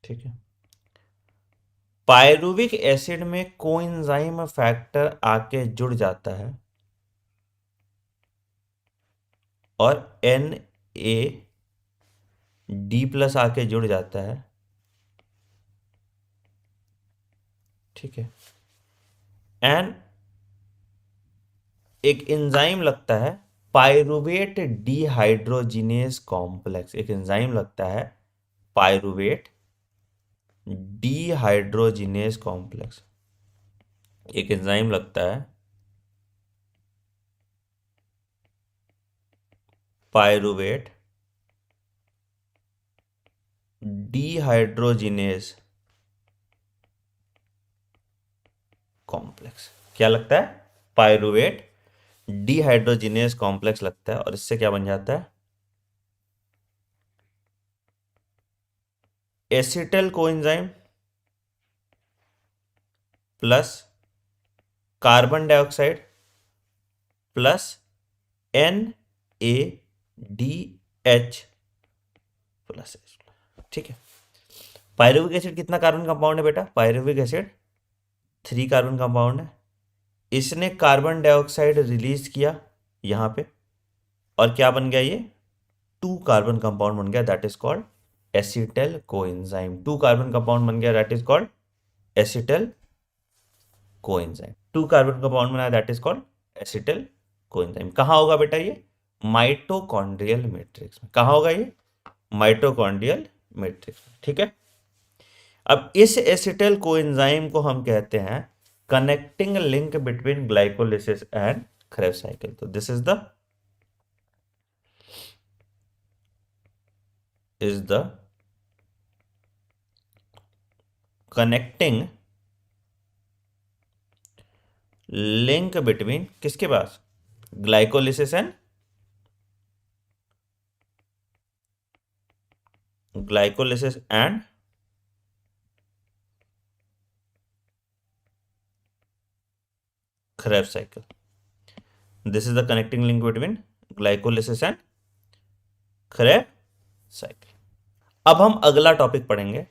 ठीक है। पायरुविक एसिड में कोएंजाइम फैक्टर आके जुड़ जाता है और Na D+ आके जुड़ जाता है, ठीक है। एंड एक एंजाइम लगता है पायरुवेट डिहाइड्रोजिनेज कॉम्प्लेक्स, एक एंजाइम लगता है पायरुवेट डिहाइड्रोजिनेज कॉम्प्लेक्स, एक एंजाइम लगता है पायरुवेट डिहाइड्रोजिनेज कॉम्प्लेक्स। क्या लगता है? पायरुवेट डिहाइड्रोजिनेज कॉम्प्लेक्स लगता है और इससे क्या बन जाता है? Acetyl coenzyme plus carbon dioxide plus NaDH plus, ठीक है। पायरुविक एसिड कितना कार्बन कंपाउंड है बेटा? पायरुविक एसिड 3 कार्बन कंपाउंड है। इसने कार्बन डाइऑक्साइड रिलीज किया यहां पे और क्या बन गया? ये 2 कार्बन कंपाउंड बन गया, that is called acetyl coenzyme. 2 carbon compound बन गया, that is called acetyl coenzyme. 2 carbon compound बना, that is called acetyl coenzyme. कहां होगा बेटा ये? माइटोकॉन्ड्रियल मैट्रिक्स में। कहां होगा ये? माइटोकॉन्ड्रियल मैट्रिक्स में, ठीक है। अब इस एसिटल कोएंजाइम को हम कहते हैं connecting link between glycolysis and Krebs cycle. तो this is the connecting link between किसके पास? Glycolysis and Krebs cycle. This is the connecting link between glycolysis and Krebs cycle. अब हम अगला टॉपिक पढ़ेंगे,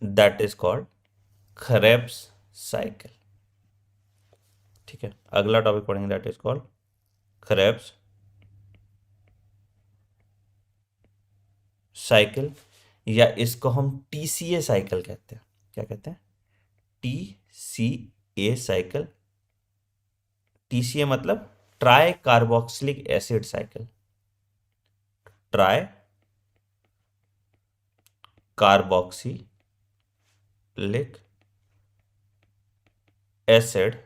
that is called Krebs cycle, ठीक है। अगला टॉपिक पढ़ेंगे that is called Krebs cycle, या इसको हम TCA साइकिल कहते हैं। क्या कहते हैं? TCA cycle. TCA मतलब try carboxylic acid cycle, try carboxylic acid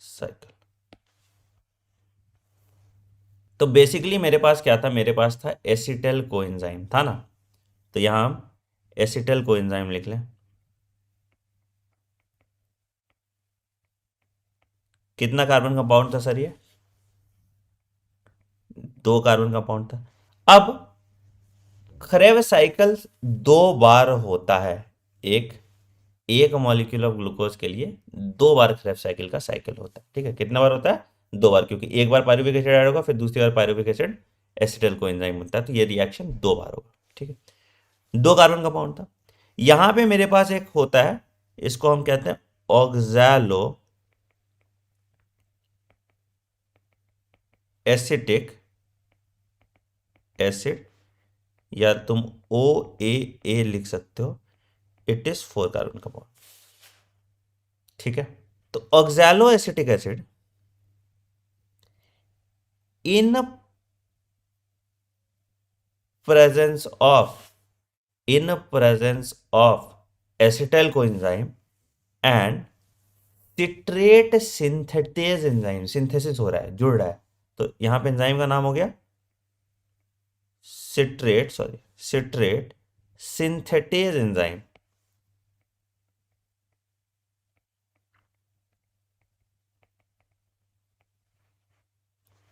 cycle. तो बेसिकली मेरे पास क्या था? मेरे पास था एसिटल कोएंजाइम था ना, तो यहां हम एसिटल कोएंजाइम लिख लें। कितना कार्बन कंपाउंड था सर? ये 2 कार्बन कंपाउंड था। अब Krebs साइकिल 2 बार होता है, एक मॉलिक्यूल ऑफ ग्लूकोज के लिए 2 बार Krebs साइकिल का साइकिल होता है, ठीक है। कितना बार होता है? 2 बार, क्योंकि एक बार पायरुविक एसिड ऐड होगा, फिर दूसरी बार पायरुविक एसिड एसिटल कोएंजाइम बनता है, तो ये रिएक्शन 2 बार होगा, ठीक है। 2 कार्बन कंपाउंड था। यहां पे मेरे पास एक होता है, इसको हम कहते हैं ऑक्सैलो एसिटिक एसिड, या तुम OAA लिख सकते हो। इट इज 4 कार्बन कंपाउंड, ठीक है। तो oxalo acetic acid in presence of acetyl coenzyme and citrate synthetase enzyme, synthesis हो रहा है, जुड़ रहा है, तो यहां पे एंजाइम का नाम हो गया citrate synthetase enzyme.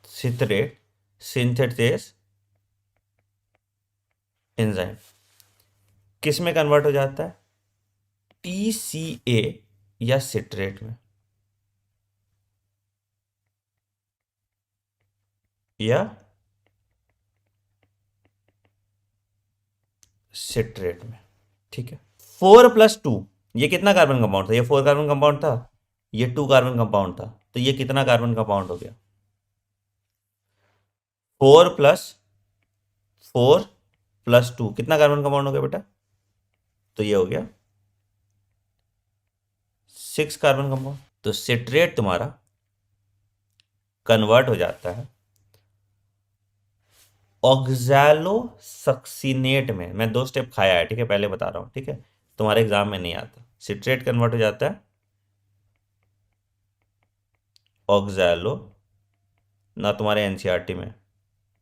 Citrate synthetase enzyme किस में कन्वर्ट हो जाता है? TCA या सिट्रेट में, या सिट्रेट में, ठीक है। 4+2, ये कितना कार्बन कंपाउंड था? ये 4 कार्बन कंपाउंड था, ये 2 कार्बन कंपाउंड था, तो ये कितना कार्बन कंपाउंड हो गया? 4+4+2 कितना कार्बन कंपाउंड हो गया बेटा? तो ये हो गया 6 कार्बन कंपाउंड। तो सिट्रेट तुम्हारा कन्वर्ट हो जाता है ऑक्सैलो सक्सीनेट में। मैं 2 स्टेप खाया है, ठीक है, पहले बता रहा हूं, ठीक है, तुम्हारे एग्जाम में नहीं आता। सिट्रेट कन्वर्ट हो जाता है ऑक्सैलो, ना तुम्हारे एनसीईआरटी में,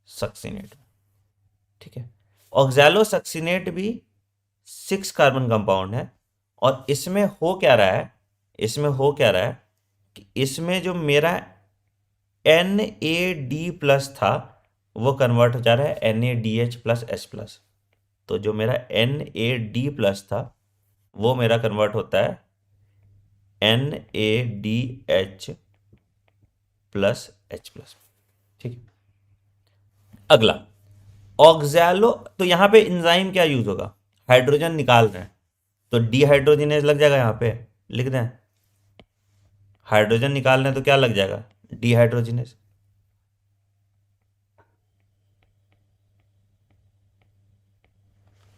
सक्सीनेट में, ठीक है। ऑक्सैलो सक्सीनेट भी 6 कार्बन कंपाउंड है, और इसमें हो क्या रहा है, इसमें हो क्या रहा है कि इसमें जो मेरा NAD+ था वो कन्वर्ट हो जा रहा है NADH+H+। तो जो मेरा NAD+ था वो मेरा कन्वर्ट होता है NADH+H+, ठीक है। अगला ऑक्सैलो, तो यहां पे एंजाइम क्या यूज होगा? हाइड्रोजन निकाल रहे हैं तो डीहाइड्रोजिनेज लग जाएगा, यहां पे लिख दें, हाइड्रोजन निकाल रहे हैं तो क्या लग जाएगा? डीहाइड्रोजिनेज।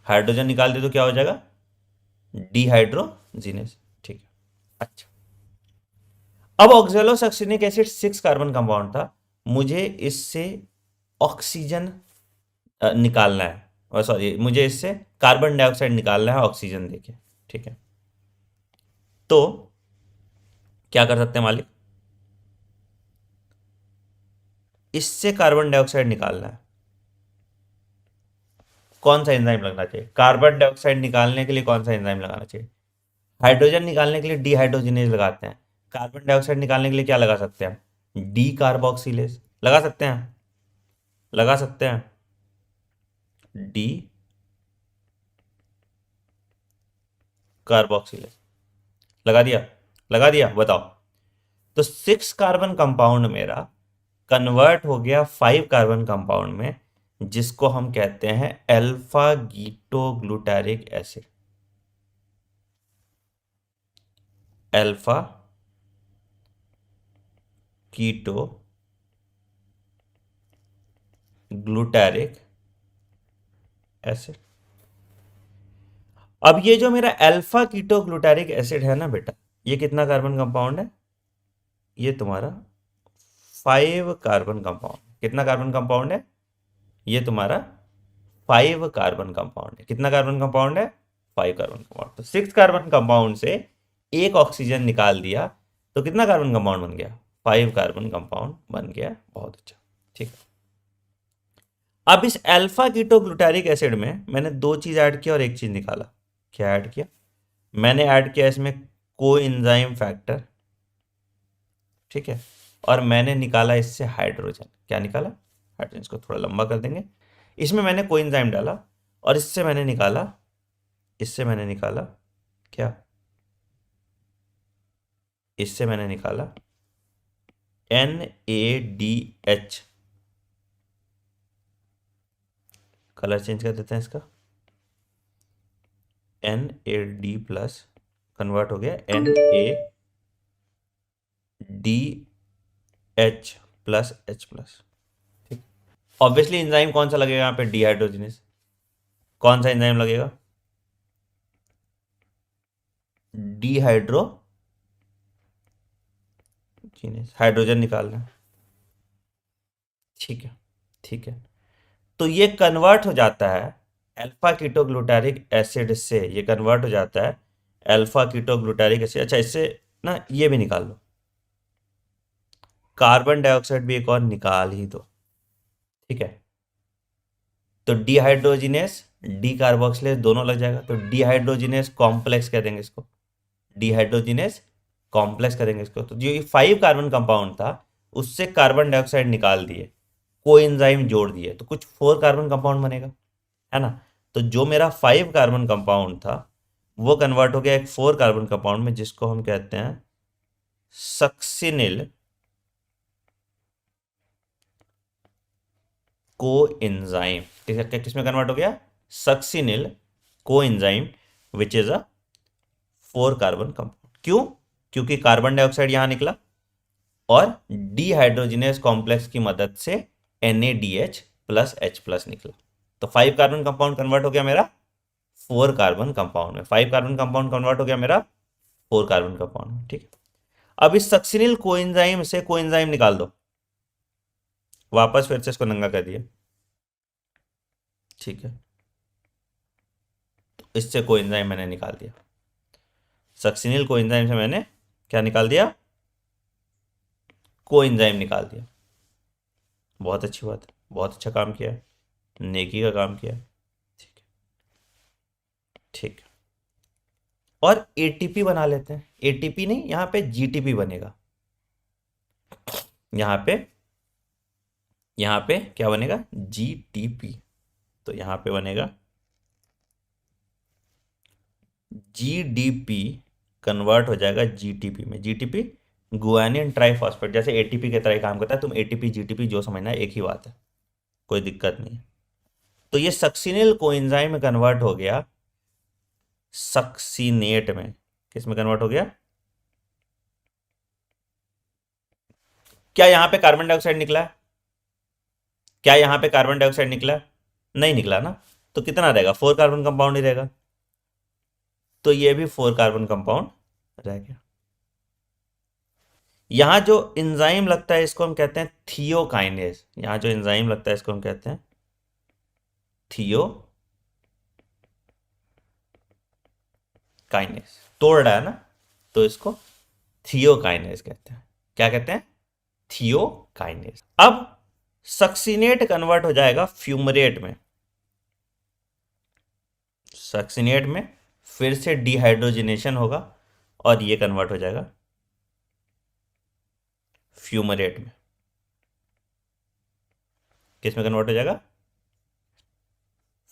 हाइड्रोजन निकाल दे तो क्या हो जाएगा? डीहाइड्रोजिनेज, ठीक है। अच्छा, अब ऑक्सैलोसक्सिनिक एसिड 6 कार्बन कंपाउंड था, मुझे इससे ऑक्सीजन निकालना है, और सॉरी, मुझे इससे कार्बन डाइऑक्साइड निकालना है ऑक्सीजन देके, ठीक है। तो क्या कर सकते हैं मालिक? इससे कार्बन डाइऑक्साइड निकालना है, कौन सा एंजाइम लगना चाहिए? कार्बन डाइऑक्साइड निकालने के लिए कौन सा एंजाइम लगाना चाहिए? हाइड्रोजन निकालने के लिए डीहाइड्रोजिनेज लगाते हैं, कार्बन डाइऑक्साइड निकालने के लिए क्या लगा सकते हैं? डी कार्बोक्सिलेज लगा सकते हैं, लगा सकते हैं डी कार्बोक्सिलेज। लगा दिया, लगा दिया, बताओ। तो 6 कार्बन कंपाउंड मेरा कन्वर्ट हो गया 5 कार्बन कंपाउंड में, जिसको हम कहते हैं alpha ketoglutaric acid. Alpha keto glutaric acid. अब ये जो मेरा अल्फा कीटो ग्लूटारिक एसिड है ना बेटा, ये कितना कार्बन कंपाउंड है? ये तुम्हारा 5 कार्बन कंपाउंड। कितना कार्बन कंपाउंड है? ये तुम्हारा 5 कार्बन कंपाउंड है। कितना कार्बन कंपाउंड है? 5 कार्बन कंपाउंड। तो 6 कार्बन कंपाउंड से एक ऑक्सीजन निकाल दिया, तो कितना कार्बन कंपाउंड बन गया? 5 कार्बन कंपाउंड बन गया। बहुत अच्छा, ठीक है। अब इस अल्फा कीटोग्लूटारिक एसिड में मैंने 2 चीज ऐड किया और एक चीज निकाला। क्या ऐड किया? मैंने ऐड किया इसमें कोएंजाइम फैक्टर, ठीक है, और मैंने निकाला इससे हाइड्रोजन। क्या निकाला? हाइड्रोजन। इसको थोड़ा लंबा कर देंगे। इसमें मैंने कोएंजाइम डाला और इससे मैंने निकाला, इससे मैंने निकाला क्या? इससे मैंने निकाला NADH। कलर चेंज कर देते हैं इसका, NAD+ कन्वर्ट हो गया NADH+H+, ठीक। ऑब्वियसली एंजाइम कौन सा लगेगा यहाँ पे? डीहाइड्रोजिनेज। कौन सा एंजाइम लगेगा? डीहाइड्रोजिनेज। हाइड्रोजन निकालना है, ठीक है, ठीक है। तो ये कन्वर्ट हो जाता है अल्फा कीटोग्लूटारिक एसिड से, ये कन्वर्ट हो जाता है अल्फा कीटोग्लूटारिक एसिड। अच्छा, इससे ना ये भी निकाल लो, कार्बन डाइऑक्साइड भी एक और निकाल ही दो, ठीक है। तो डीहाइड्रोजिनेस डी कार्बोक्सिलेज दोनों लग जाएगा, तो डीहाइड्रोजिनेस कॉम्प्लेक्स कह देंगे इसको, डीहाइड्रोजिनेस कॉम्प्लेक्स करेंगे इसको। तो जो ये 5 कार्बन कंपाउंड था उससे कार्बन डाइऑक्साइड निकाल दिए, कोएंजाइम जोड़ दिए, तो कुछ 4 कार्बन कंपाउंड बनेगा, है ना। तो जो मेरा 5 कार्बन कंपाउंड था वो कन्वर्ट हो गया एक 4 कार्बन कंपाउंड में, जिसको हम कहते हैं सक्सिनिल कोएंजाइम। किसमें कन्वर्ट हो गया? Succinyl coenzyme which is a 4 carbon compound. क्यों? क्योंकि कार्बन डाइऑक्साइड यहां निकला और डीहाइड्रोजिनेस कॉम्प्लेक्स की मदद से NaDH प्लस H प्लस निकला। तो 5 कार्बन कंपाउंड कन्वर्ट हो गया मेरा 4 कार्बन कंपाउंड में। 5 कार्बन कंपाउंड कन्वर्ट हो गया मेरा 4 कार्बन कंपाउंड में। ठीक है, अब इस सक्सिनिल कोएंजाइम से कोएंजाइम निकाल दो, वापस फिर से इसको नंगा कर दिया। ठीक है, तो इससे कोएंजाइम मैंने निकाल दिया, सक्सिनिल कोएंजाइम से मैंने क्या निकाल दिया? कोएंजाइम निकाल दिया। बहुत अच्छी बात है, बहुत अच्छा काम किया है, नेकी का काम किया है। ठीक है, ठीक है, और ATP बना लेते हैं। ATP नहीं, यहां पे GTP बनेगा। यहां पे क्या बनेगा? GTP। तो यहां पे बनेगा GDP कन्वर्ट हो जाएगा GTP में। GTP गुआनिन ट्राइफॉस्फेट, जैसे ATP के तरह काम करता है। तुम ATP GTP जो समझना है, एक ही बात है, कोई दिक्कत नहीं है। तो ये सक्सिनिल कोएंजाइम में कन्वर्ट हो गया सक्सिनेट में। किस में कन्वर्ट हो गया? क्या यहां पे कार्बन डाइऑक्साइड निकला? क्या यहां पे कार्बन डाइऑक्साइड निकला? नहीं निकला ना। तो कितना रहेगा? 4 कार्बन कंपाउंड ही रहेगा। तो ये भी 4 कार्बन कंपाउंड रह गया। यहां जो एंजाइम लगता है इसको हम कहते हैं थियोकाइनेज। यहां जो एंजाइम लगता है इसको हम कहते हैं थियोकाइनेज। तोड़ रहा है ना, तो इसको थियोकाइनेज कहते हैं। क्या कहते हैं? थियोकाइनेज। अब सक्सिनेट कन्वर्ट हो जाएगा फ्यूमरेट में। सक्सिनेट में फिर से डिहाइड्रोजिनेशन होगा और ये कन्वर्ट हो जाएगा फ्यूमरेट में। किस में कन्वर्ट हो जाएगा?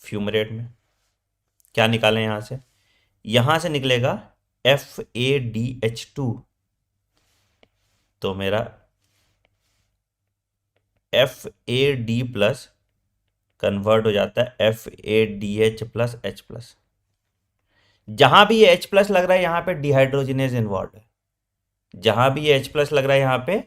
फ्यूमरेट में। क्या निकालें यहां से निकलेगा FADH2। तो मेरा FAD प्लस कन्वर्ट हो जाता है FADH प्लस H प्लस। जहां भी ये H प्लस लग रहा है यहां पे डिहाइड्रोजिनेज इन्वॉल्व है। जहां भी ये H प्लस लग रहा है यहां पे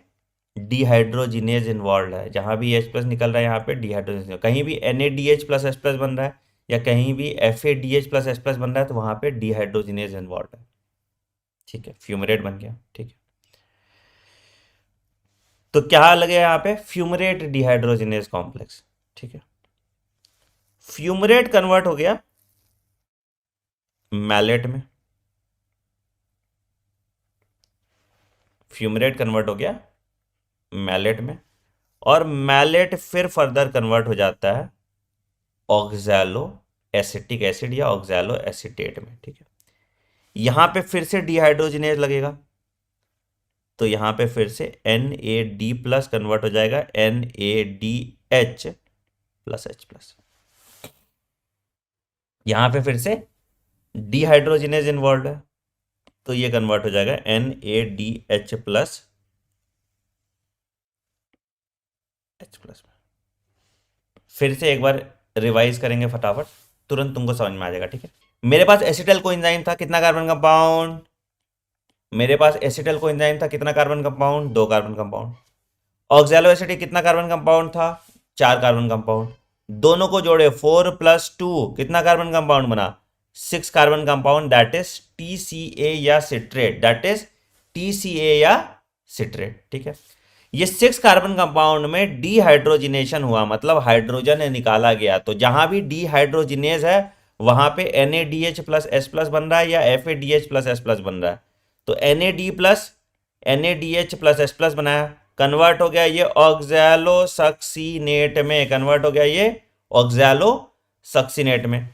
डिहाइड्रोजिनेज इन्वॉल्व है। जहां भी H प्लस निकल रहा है यहां पे डिहाइड्रोजिनेज। कहीं भी NaDH प्लस H प्लस बन रहा है या कहीं भी FADH प्लस H प्लस बन रहा है तो वहां पे डिहाइड्रोजिनेज इन्वॉल्व है। ठीक है, फ्यूमरेट बन गया। ठीक है, तो क्या लगे यहां पे? Fumarate dehydrogenase complex. ठीक है, फ्यूमरेट कन्वर्ट हो गया मैलेट में। फ्यूमरेट कन्वर्ट हो गया मैलेट में, और मैलेट फिर फर्दर कन्वर्ट हो जाता है ऑक्सैलो एसिटिक एसिड या ऑक्सैलो एसिटेट में। ठीक है, यहां पे फिर से डिहाइड्रोजिनेज लगेगा, तो यहां पे फिर से NaD प्लस कन्वर्ट हो जाएगा NaDH प्लस H प्लस। यहां पे फिर से डिहाइड्रोजिनेज इन्वॉल्व है, तो ये कन्वर्ट हो जाएगा NaDH प्लस H प्लस में। फिर से एक बार रिवाइज करेंगे फटाफट, तुरंत तुमको समझ में आ जाएगा। ठीक है, मेरे पास एसिटल कोएंजाइम था, कितना कार्बन कंपाउंड? मेरे पास एसिटल कोएंजाइम था, कितना carbon compound? 2 carbon compound. Oxalo acetic कितना कार्बन कंपाउंड था? 4 कार्बन कंपाउंड। दोनों को जोड़े 4 + 2 कितना कार्बन कंपाउंड बना? 6 carbon compound, that is TCA या सिट्रेट, दैट इज TCA या सिट्रेट। ठीक है, ये 6 कार्बन कंपाउंड में डिहाइड्रोजिनेशन हुआ, मतलब हाइड्रोजन निकाला गया। तो जहां भी डिहाइड्रोजिनेज है वहां पे NaDH प्लस H प्लस बन रहा है या FADH प्लस H प्लस बन रहा है। तो NaD plus NaDH plus H plus बनाया, कन्वर्ट हो गया ये ऑक्सैलो सक्सिनेट में। कन्वर्ट हो गया ये ऑक्सैलो सक्सिनेट में।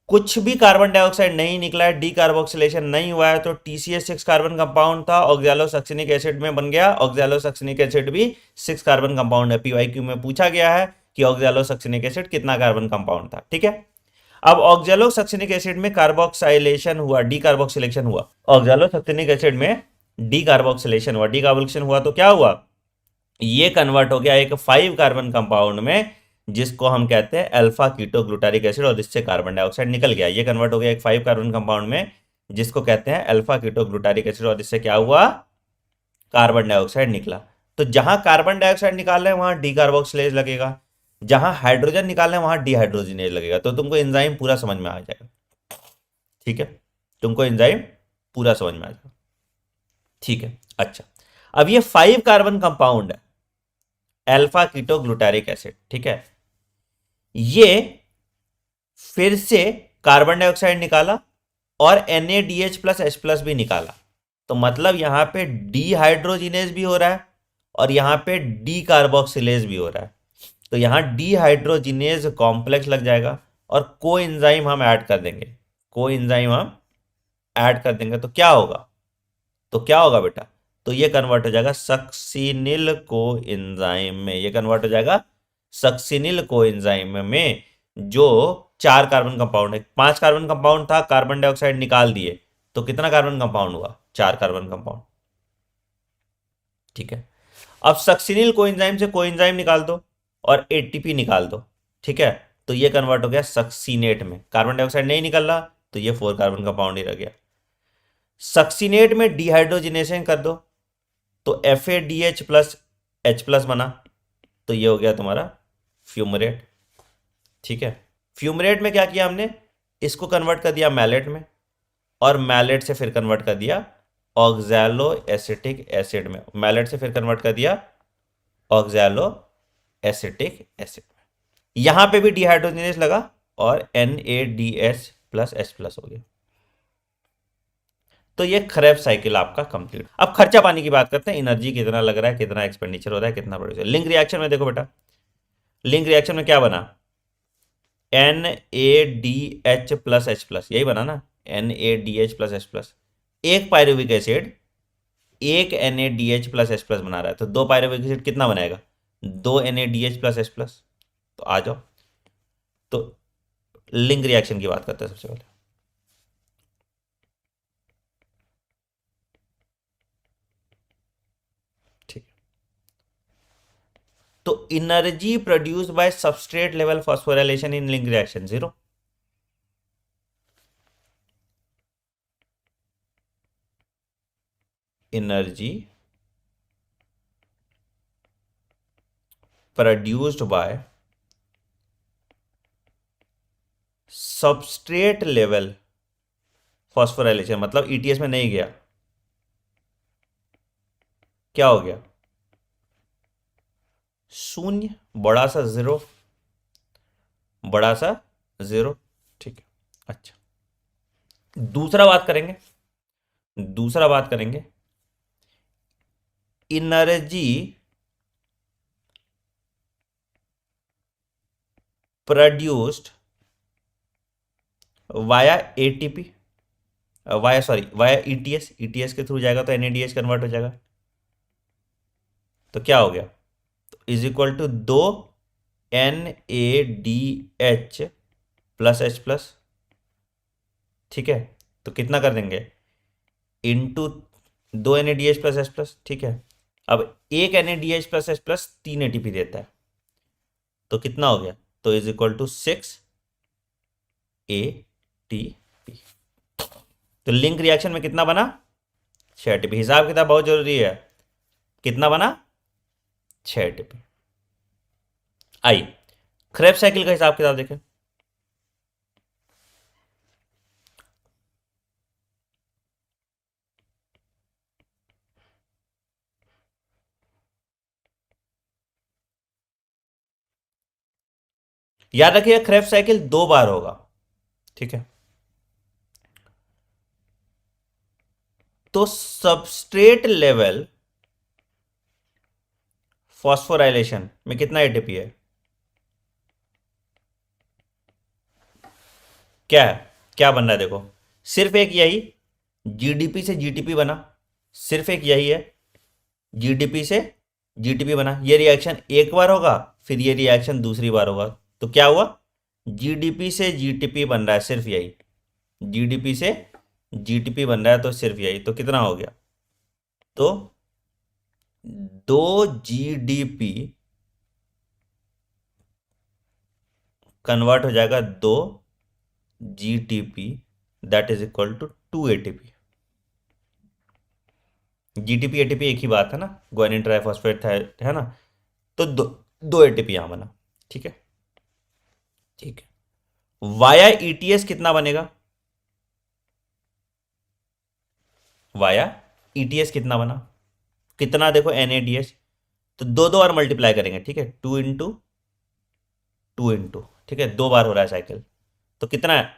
कुछ भी कार्बन डाइऑक्साइड नहीं निकला है, डीकार्बोक्सिलेशन नहीं हुआ है, तो TCH 6 कार्बन कंपाउंड था, ऑक्सैलो सक्सिनिक एसिड में बन गया। ऑक्सैलो सक्सिनिक एसिड भी 6 कार्बन कंपाउंड है। PYQ में पूछा गया है कि ऑक्सैलो सक्सिनिक एसिड कितना कार्बन कंपाउंड था। ठीक है, अब ऑक्जेलो सक्सिनिक एसिड में कार्बोक्साइलेशन हुआ, डी कार्बोक्सिलेशन हुआ, ऑक्जेलो सक्सिनिक एसिड में डी कार्बोक्सिलेशन हुआ, डी कार्बोक्सिलेशन हुआ तो क्या हुआ, ये कन्वर्ट हो गया एक 5 कार्बन कंपाउंड में, जिसको हम कहते हैं अल्फा कीटो ग्लूटारिक एसिड, और जिससे कार्बन डाइऑक्साइड निकल गया। ये कन्वर्ट हो गया एक 5 कार्बन कंपाउंड में, जिसको कहते हैं अल्फा कीटो ग्लूटारिक एसिड, और जिससे क्या हुआ, कार्बन डाइऑक्साइड निकला। तो जहां कार्बन डाइऑक्साइड निकाल रहे हैं वहां डी कार्बोक्सिलेज लगेगा, जहां हाइड्रोजन निकाल रहे हैं वहां डिहाइड्रोजिनेज लगेगा। तो तुमको एंजाइम पूरा समझ में आ जाएगा, ठीक है, तुमको एंजाइम पूरा समझ में आ जाएगा, ठीक है। अच्छा, अब ये 5 कार्बन कंपाउंड है अल्फा कीटो ग्लूटारिक एसिड, ठीक है, ये फिर से कार्बन डाइऑक्साइड निकाला और NaDH प्लस H प्लस भी निकाला। तो मतलब यहां पे डीहाइड्रोजिनेज भी हो रहा है और यहां पे डी कार्बोक्सिलेज भी हो रहा है। तो यहां डीहाइड्रोजिनेज कॉम्प्लेक्स लग जाएगा और को एंजाइम हम ऐड कर देंगे, को एंजाइम हम ऐड कर देंगे तो क्या होगा, तो क्या होगा बेटा, तो ये कन्वर्ट हो जाएगा सक्सिनिल को एंजाइम में, ये कन्वर्ट हो जाएगा सक्सिनिल को एंजाइम में, जो 4 कार्बन कंपाउंड है। 5 कार्बन कंपाउंड था, कार्बन डाइऑक्साइड निकाल दिए, तो कितना कार्बन कंपाउंड हुआ, 4 कार्बन कंपाउंड, ठीक है। अब सक्सिनिल को एंजाइम से को एंजाइम निकाल दो और एटीपी निकाल दो, ठीक है, तो ये कन्वर्ट हो गया सक्सीनेट में, कार्बन डाइऑक्साइड नहीं निकल रहा तो ये 4 कार्बन कंपाउंड ही रह गया। सक्सीनेट में डिहाइड्रोजिनेशन कर दो तो FADH प्लस H प्लस बना, तो ये हो गया तुम्हारा फ्यूमरेट, ठीक है। फ्यूमरेट में क्या किया हमने, इसको कन्वर्ट कर दिया मैलेट में, और मैलेट से फिर कन्वर्ट कर दिया ऑक्सैलो एसिटिक एसिड में, मैलेट से फिर कन्वर्ट कर दिया ऑक्सैलो एसिटिक एसिड में, यहां पे भी डिहाइड्रोजिनेज लगा और NaDH प्लस H प्लस हो गया। तो ये खरेब साइकिल आपका कंप्लीट। अब खर्चा पानी की बात करते हैं, एनर्जी कितना लग रहा है, कितना एक्सपेंडिचर हो रहा है, कितना प्रोड्यूस। लिंक रिएक्शन में देखो बेटा, लिंक रिएक्शन में क्या बना, NaDH प्लस H प्लस, यही बना ना, NaDH प्लस H प्लस। एक पायरुविक एसिड एक NaDH प्लस H प्लस बना रहा है, तो 2 पायरुविक एसिड कितना बनाएगा, 2 NaDH प्लस H प्लस। तो आ जाओ, तो लिंक रिएक्शन की बात करते हैं सबसे पहले। ठीक, तो energy produce by substrate level phosphorylation in link reaction 0, energy produced by substrate level phosphorylation, मतलब ETS में नहीं गया, क्या हो गया, शून्य, बड़ा सा 0, बड़ा सा 0, ठीक है। अच्छा, दूसरा बात करेंगे, दूसरा बात करेंगे, energy produced via ATP, via sorry via ETS, ETS के थ्रू जाएगा तो NaDH कन्वर्ट हो जाएगा, तो क्या हो गया, तो is equal to 2 NaDH plus H plus, ठीक है। तो कितना कर देंगे, into 2 NaDH plus H plus, ठीक है। अब एक NaDH plus H plus 3 ATP देता है, तो कितना हो गया, तो इज इक्वल टू 6 ATP। तो लिंक रिएक्शन में कितना बना, 6 ATP। हिसाब किताब बहुत जरूरी है, कितना बना, 6 ATP। आई क्रेब्स साइकिल का हिसाब किताब देखें, याद रखिए क्रेब्स साइकिल 2 बार होगा, ठीक है। तो सबस्ट्रेट लेवल फॉस्फोराइलेशन में कितना ATP है, क्या है, क्या बन रहा है, देखो सिर्फ एक यही GDP से GTP बना, सिर्फ एक यही है, GDP से GTP बना। ये रिएक्शन एक बार होगा, फिर ये रिएक्शन दूसरी बार होगा, तो क्या हुआ, जीडीपी से जीटीपी बन रहा है, सिर्फ यही, जीडीपी से जीटीपी बन रहा है, तो सिर्फ यही, तो कितना हो गया, तो 2 जीडीपी कन्वर्ट हो जाएगा 2 GTP, that is equal to 2 ATP. GTP ATP एक ही बात है ना, ग्वानिन ट्राइफॉस्फेट है ना, तो 2 एटीपी यहां बना। ठीक है, ठीक है। वाया ईटीएस कितना बनेगा, वाया ईटीएस कितना बना, कितना, देखो एनएडीएच, तो दो दो बार मल्टीप्लाई करेंगे, ठीक है, 2 इंटू 2 इंटू, ठीक है, 2 बार हो रहा है साइकिल, तो कितना है,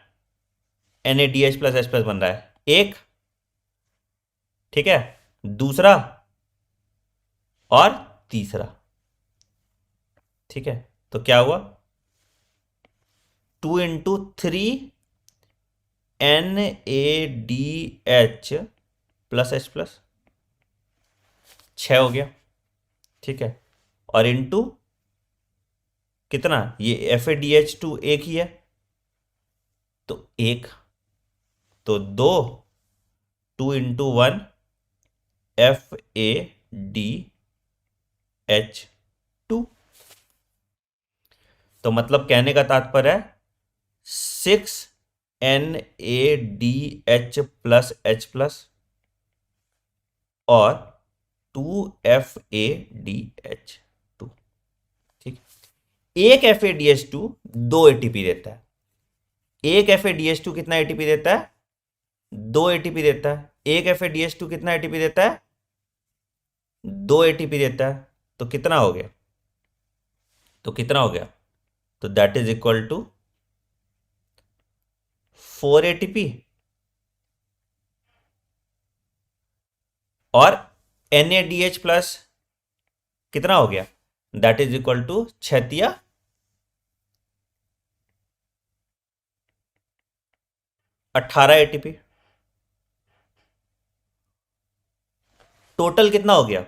एनएडीएच प्लस एच प्लस बन रहा है एक, ठीक है, दूसरा और तीसरा, ठीक है, तो क्या हुआ, 2 into 3 NaDH plus H plus, 6 हो गया, ठीक है, और इंटू कितना, ये FADH2 एक ही है, तो एक, तो 2 इंटू 1 FADH2, तो मतलब कहने का तात्पर्य है 6 NaDH प्लस एच प्लस और 2 FADH2, ठीक, एक FADH2 2 एटीपी देता है, एक FADH2 कितना एटीपी देता है, 2 एटीपी देता है, एक FADH2 कितना एटीपी देता है, 2 एटीपी देता है, तो कितना हो गया, तो कितना हो गया, तो that is equal to 4 ATP, और NaDH प्लस कितना हो गया, that is equal to 6 18 ATP, total कितना हो गया,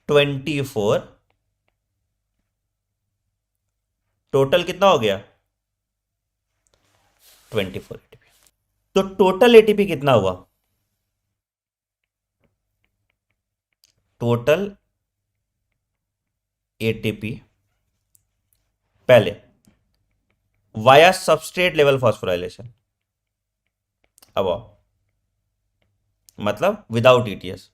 24, टोटल कितना हो गया, 24 एटीपी, तो टोटल एटीपी कितना हुआ, टोटल एटीपी पहले वाया सबस्ट्रेट लेवल फॉस्फोराइलेशन, अब आओ, मतलब विदाउट ईटीएस,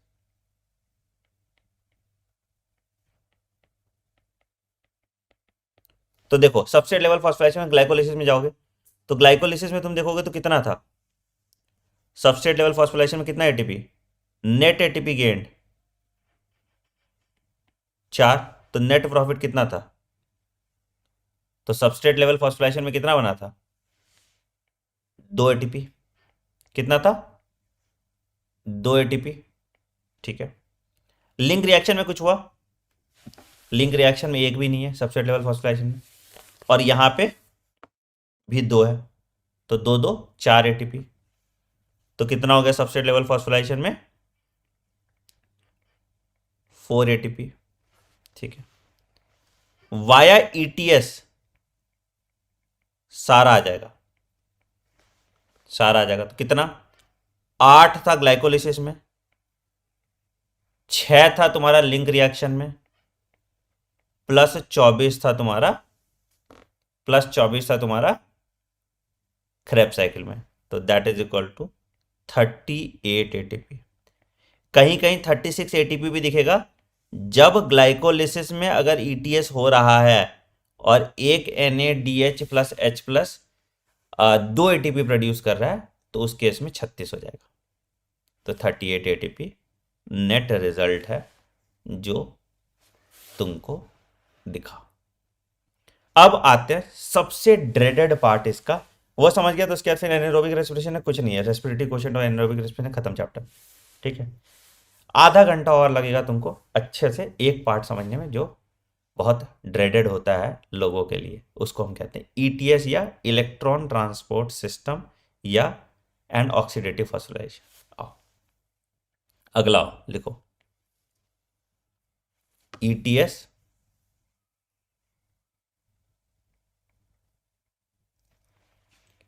तो देखो सबस्ट्रेट लेवल फॉस्फोराइलेशन में ग्लाइकोलिसिस में जाओगे, तो ग्लाइकोलिसिस में तुम देखोगे तो कितना था, सबस्ट्रेट लेवल फॉस्फोराइलेशन में कितना एटीपी, नेट एटीपी गेंड 4, तो नेट प्रॉफिट कितना था, तो सबस्ट्रेट लेवल फॉस्फोराइलेशन में कितना बना था, 2 एटीपी, कितना था, 2 एटीपी, ठीक है, लिंक रिएक्शन में कुछ हुआ, लिंक रिएक्शन में एक भी नहीं है सबस्ट्रेट लेवल फॉस्फोराइलेशन में, और यहां पे भी 2 है, तो 2 2 4 एटीपी, तो कितना हो गया सबस्ट्रेट लेवल फॉस्फोराइलेशन में, 4 एटीपी, ठीक है, वाया ईटीएस सारा आ जाएगा, सारा आ जाएगा, तो कितना, 8 था ग्लाइकोलिसिस में, 6 था तुम्हारा लिंक रिएक्शन में, प्लस 24 था तुम्हारा, क्रेब साइकिल में, तो that is equal to 38 ATP, कहीं कहीं 36 एटीपी भी दिखेगा, जब ग्लाइकोलिसिस में अगर ईटीएस हो रहा है और एक NaDH plus H plus 2 ATP produce कर रहा है, तो उस केस में 36 हो जाएगा, तो 38 एटीपी नेट रिजल्ट है जो तुमको दिखा। अब आते हैं सबसे ड्रेडेड पार्ट इसका, वो समझ गया तो उसके बाद फिर एनारोबिक रेस्पिरेशन है, कुछ नहीं है, रेस्पिरेटरी क्वोशिएंट और एनारोबिक रेस्पिरेशन खत्म चैप्टर, ठीक है, आधा घंटा और लगेगा तुमको अच्छे से एक पार्ट समझने में जो बहुत ड्रेडेड होता है लोगों के लिए, उसको हम कहते हैं ईटीएस या इलेक्ट्रॉन ट्रांसपोर्ट सिस्टम या एंड ऑक्सीडेटिव फॉस्फोराइलेशन। आओ अगला लिखो, ETS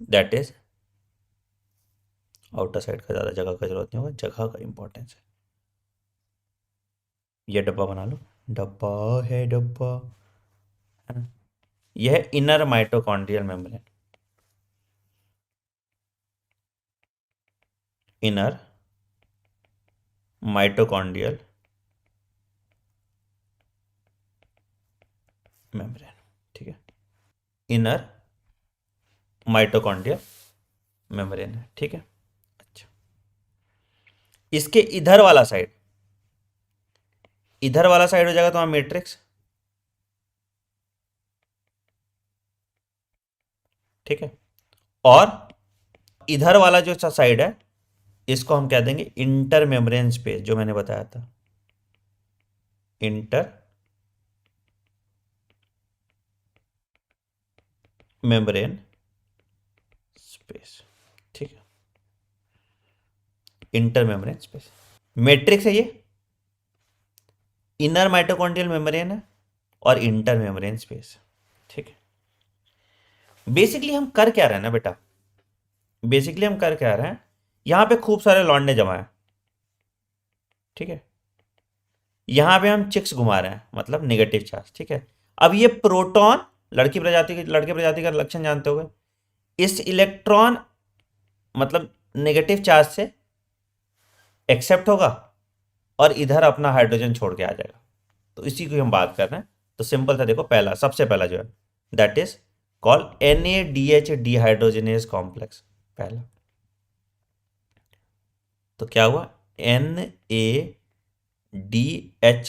that is outer side का, ज़्यादा जगह का जरूरत नहीं होगा, जगह का इंपॉर्टेंस है। ये डब्बा बना लो, डब्बा है डब्बा, है ना। यह है inner mitochondrial membrane, inner mitochondrial membrane, ठीक है, इनर माइटोकॉन्ड्रियल मेम्ब्रेन है, ठीक है। अच्छा, इसके इधर वाला साइड, इधर वाला साइड हो जाएगा तुम्हारा मैट्रिक्स, ठीक है। और इधर वाला जो साइड है, इसको हम कह देंगे इंटर मेम्ब्रेन स्पेस, जो मैंने बताया था, इंटर मेम्ब्रेन स्पेस, ठीक है, इंटर मेम्ब्रेन स्पेस। मैट्रिक्स है ये, इनर माइटोकॉन्ड्रियल मेम्ब्रेन है और इंटर मेम्ब्रेन स्पेस, ठीक है। बेसिकली हम कर क्या रहे हैं ना बेटा, बेसिकली हम कर क्या रहे हैं, यहां पे खूब सारे लौंडे जमा है, ठीक है। यहां पे हम चिक्स घुमा रहे हैं, मतलब नेगेटिव चार्ज, ठीक है। अब ये प्रोटॉन, लड़के प्रजाति का लक्षण जानते हो, इस इलेक्ट्रॉन मतलब नेगेटिव चार्ज से एक्सेप्ट होगा और इधर अपना हाइड्रोजन छोड़ के आ जाएगा। तो इसी की हम बात कर रहे हैं। तो सिंपल था, देखो पहला, सबसे पहला जो है that is call NADH dehydrogenase complex, पहला। तो क्या हुआ, NADH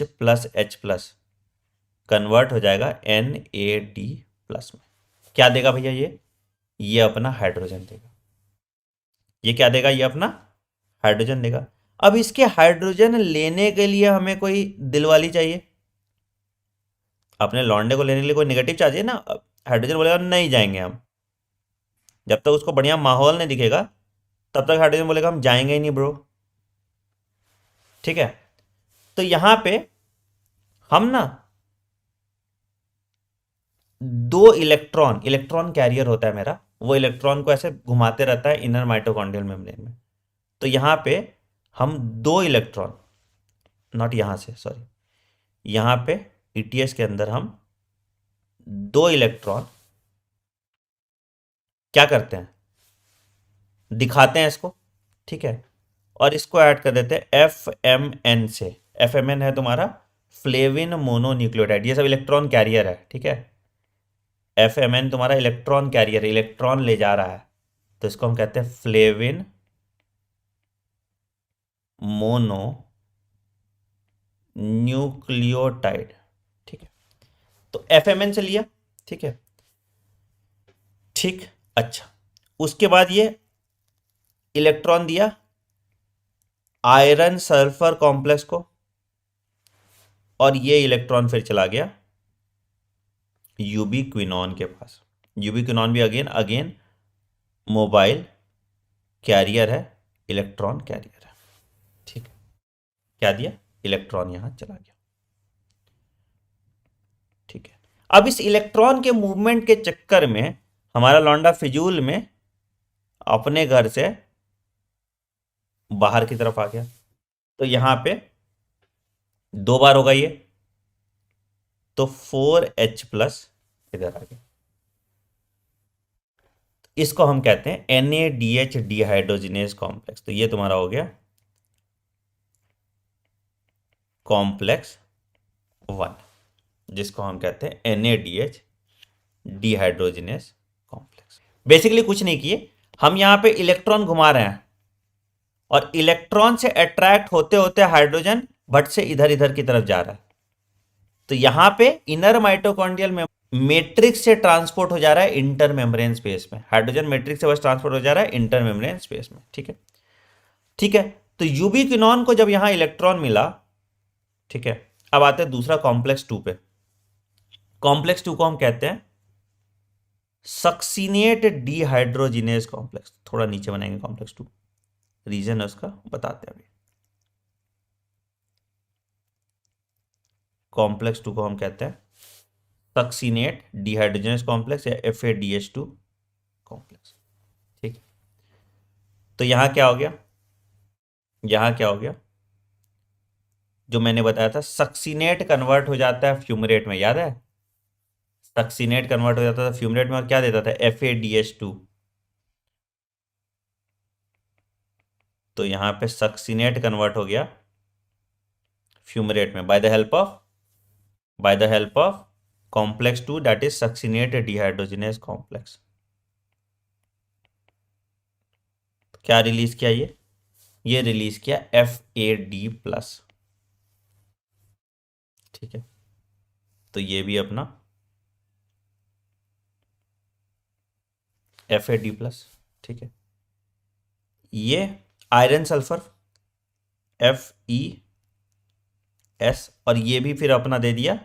plus H plus convert हो जाएगा NAD प्लस में। क्या देगा भैया ये अपना हाइड्रोजन देगा। ये क्या देगा, ये अपना हाइड्रोजन देगा। अब इसके हाइड्रोजन लेने के लिए हमें कोई दिलवाली चाहिए, अपने लौंडे को लेने के लिए कोई नेगेटिव चाहिए ना। हाइड्रोजन बोलेगा नहीं जाएंगे हम, जब तक उसको बढ़िया माहौल नहीं दिखेगा तब तक हाइड्रोजन बोलेगा हम जाएंगे ही नहीं ब्रो, ठीक है। तो यहां पे हम ना दो इलेक्ट्रॉन, इलेक्ट्रॉन कैरियर होता है मेरा, वो इलेक्ट्रॉन को ऐसे घुमाते रहता है इनर माइटोकॉन्ड्रियल मेम्ब्रेन में। तो यहां पे हम दो इलेक्ट्रॉन, नॉट यहां से, सॉरी, यहां पे ETS के अंदर हम दो इलेक्ट्रॉन क्या करते हैं, दिखाते हैं इसको, ठीक है। और इसको ऐड कर देते हैं FMN से। FMN है तुम्हारा फ्लेविन मोनोन्यूक्लियोटाइड, ये सब इलेक्ट्रॉन कैरियर है, ठीक है। FMN तुम्हारा इलेक्ट्रॉन कैरियर, इलेक्ट्रॉन ले जा रहा है, तो इसको हम कहते हैं फ्लेविन मोनो न्यूक्लियोटाइड, ठीक है। तो FMN से लिया, ठीक है, ठीक। अच्छा, उसके बाद ये इलेक्ट्रॉन दिया आयरन सल्फर कॉम्प्लेक्स को, और ये इलेक्ट्रॉन फिर चला गया यूबिक्विनॉन के पास। यूबिक्विनॉन भी अगेन अगेन मोबाइल कैरियर है, इलेक्ट्रॉन कैरियर है, ठीक है। क्या दिया, इलेक्ट्रॉन यहां चला गया, ठीक है। अब इस इलेक्ट्रॉन के मूवमेंट के चक्कर में हमारा लौंडा फिजूल में अपने घर से बाहर की तरफ आ गया। तो यहां पे दो बार होगा ये, तो 4H प्लस इधर आ गया। इसको हम कहते हैं NADH डिहाइड्रोजिनेज कॉम्प्लेक्स। तो ये तुम्हारा हो गया कॉम्प्लेक्स 1, जिसको हम कहते हैं NADH डिहाइड्रोजिनेज कॉम्प्लेक्स। बेसिकली कुछ नहीं किए, हम यहां पे इलेक्ट्रॉन घुमा रहे हैं और इलेक्ट्रॉन से अट्रैक्ट होते होते हाइड्रोजन भट्ट से इधर इधर की तरफ जा रहा है। तो यहां पे इनर माइटोकॉन्ड्रियल में मैट्रिक्स से ट्रांसपोर्ट हो जा रहा है इंटर मेम्ब्रेन स्पेस में, हाइड्रोजन मैट्रिक्स से बस ट्रांसपोर्ट हो जा रहा है इंटर मेम्ब्रेन स्पेस में, ठीक है, ठीक है। तो यूबिक्विनॉन को जब यहां इलेक्ट्रॉन मिला, ठीक है, अब आते हैं दूसरा कॉम्प्लेक्स 2 पे। कॉम्प्लेक्स 2 को हम कहते हैं सक्सीनेट डिहाइड्रोजिनेज कॉम्प्लेक्स। थोड़ा नीचे बनाएंगे कॉम्प्लेक्स 2, रीजन है उसका बताते हैं अभी। कॉम्प्लेक्स 2 को हम कहते हैं सक्सीनेट डिहाइड्रोजनेस कॉम्प्लेक्स या FADH2 कॉम्प्लेक्स, तो यहां क्या हो गया, यहां क्या हो गया, जो मैंने बताया था सक्सीनेट कन्वर्ट हो जाता है फ्यूमरेट में, याद है, सक्सीनेट कन्वर्ट हो जाता था फ्यूमरेट में और क्या देता था, FADH2। तो यहां पे सक्सीनेट कन्वर्ट हो गया फ्यूमरेट में by the help of complex 2 that is succinate dehydrogenase complex. क्या रिलीज किया ये रिलीज किया FAD+। ठीक है, तो ये भी अपना FAD+। ठीक है, ये आयरन सल्फर FeS, और ये भी फिर अपना दे दिया,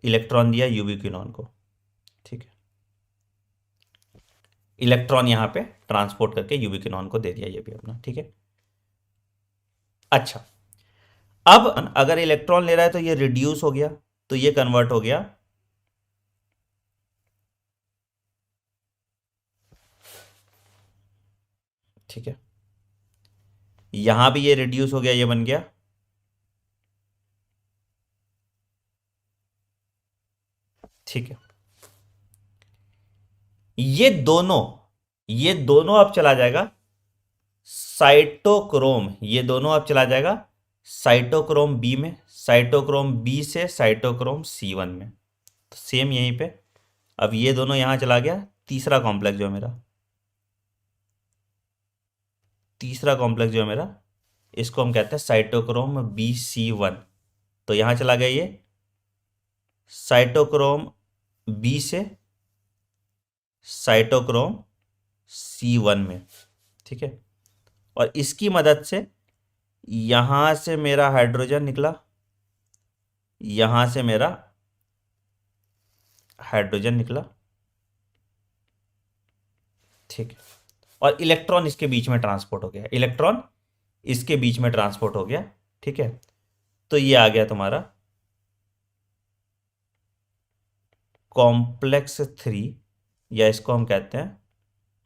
इलेक्ट्रॉन दिया यूबिक्विनॉन को। ठीक है, इलेक्ट्रॉन यहां पे ट्रांसपोर्ट करके यूबिक्विनॉन को दे दिया ये भी अपना। ठीक है, अच्छा, अब अगर इलेक्ट्रॉन ले रहा है तो ये रिड्यूस हो गया, तो ये कन्वर्ट हो गया ठीक है, यहां भी ये रिड्यूस हो गया, ये बन गया ठीक है, ये दोनों अब चला जाएगा साइटोक्रोम, ये दोनों अब चला जाएगा साइटोक्रोम बी में, साइटोक्रोम बी से साइटोक्रोम C1 में। तो सेम यहीं पे अब ये दोनों यहां चला गया, तीसरा कॉम्प्लेक्स जो है मेरा, तीसरा कॉम्प्लेक्स जो है मेरा, इसको हम कहते हैं साइटोक्रोम BC1। तो यहां चला गया ये साइटोक्रोम बी से साइटोक्रोम C1 में। ठीक है, और इसकी मदद से यहां से मेरा हाइड्रोजन निकला, यहां से मेरा हाइड्रोजन निकला। ठीक है, और इलेक्ट्रॉन इसके बीच में ट्रांसपोर्ट हो गया, इलेक्ट्रॉन इसके बीच में ट्रांसपोर्ट हो गया। ठीक है, तो ये आ गया तुम्हारा कॉम्प्लेक्स 3, या इसको हम कहते हैं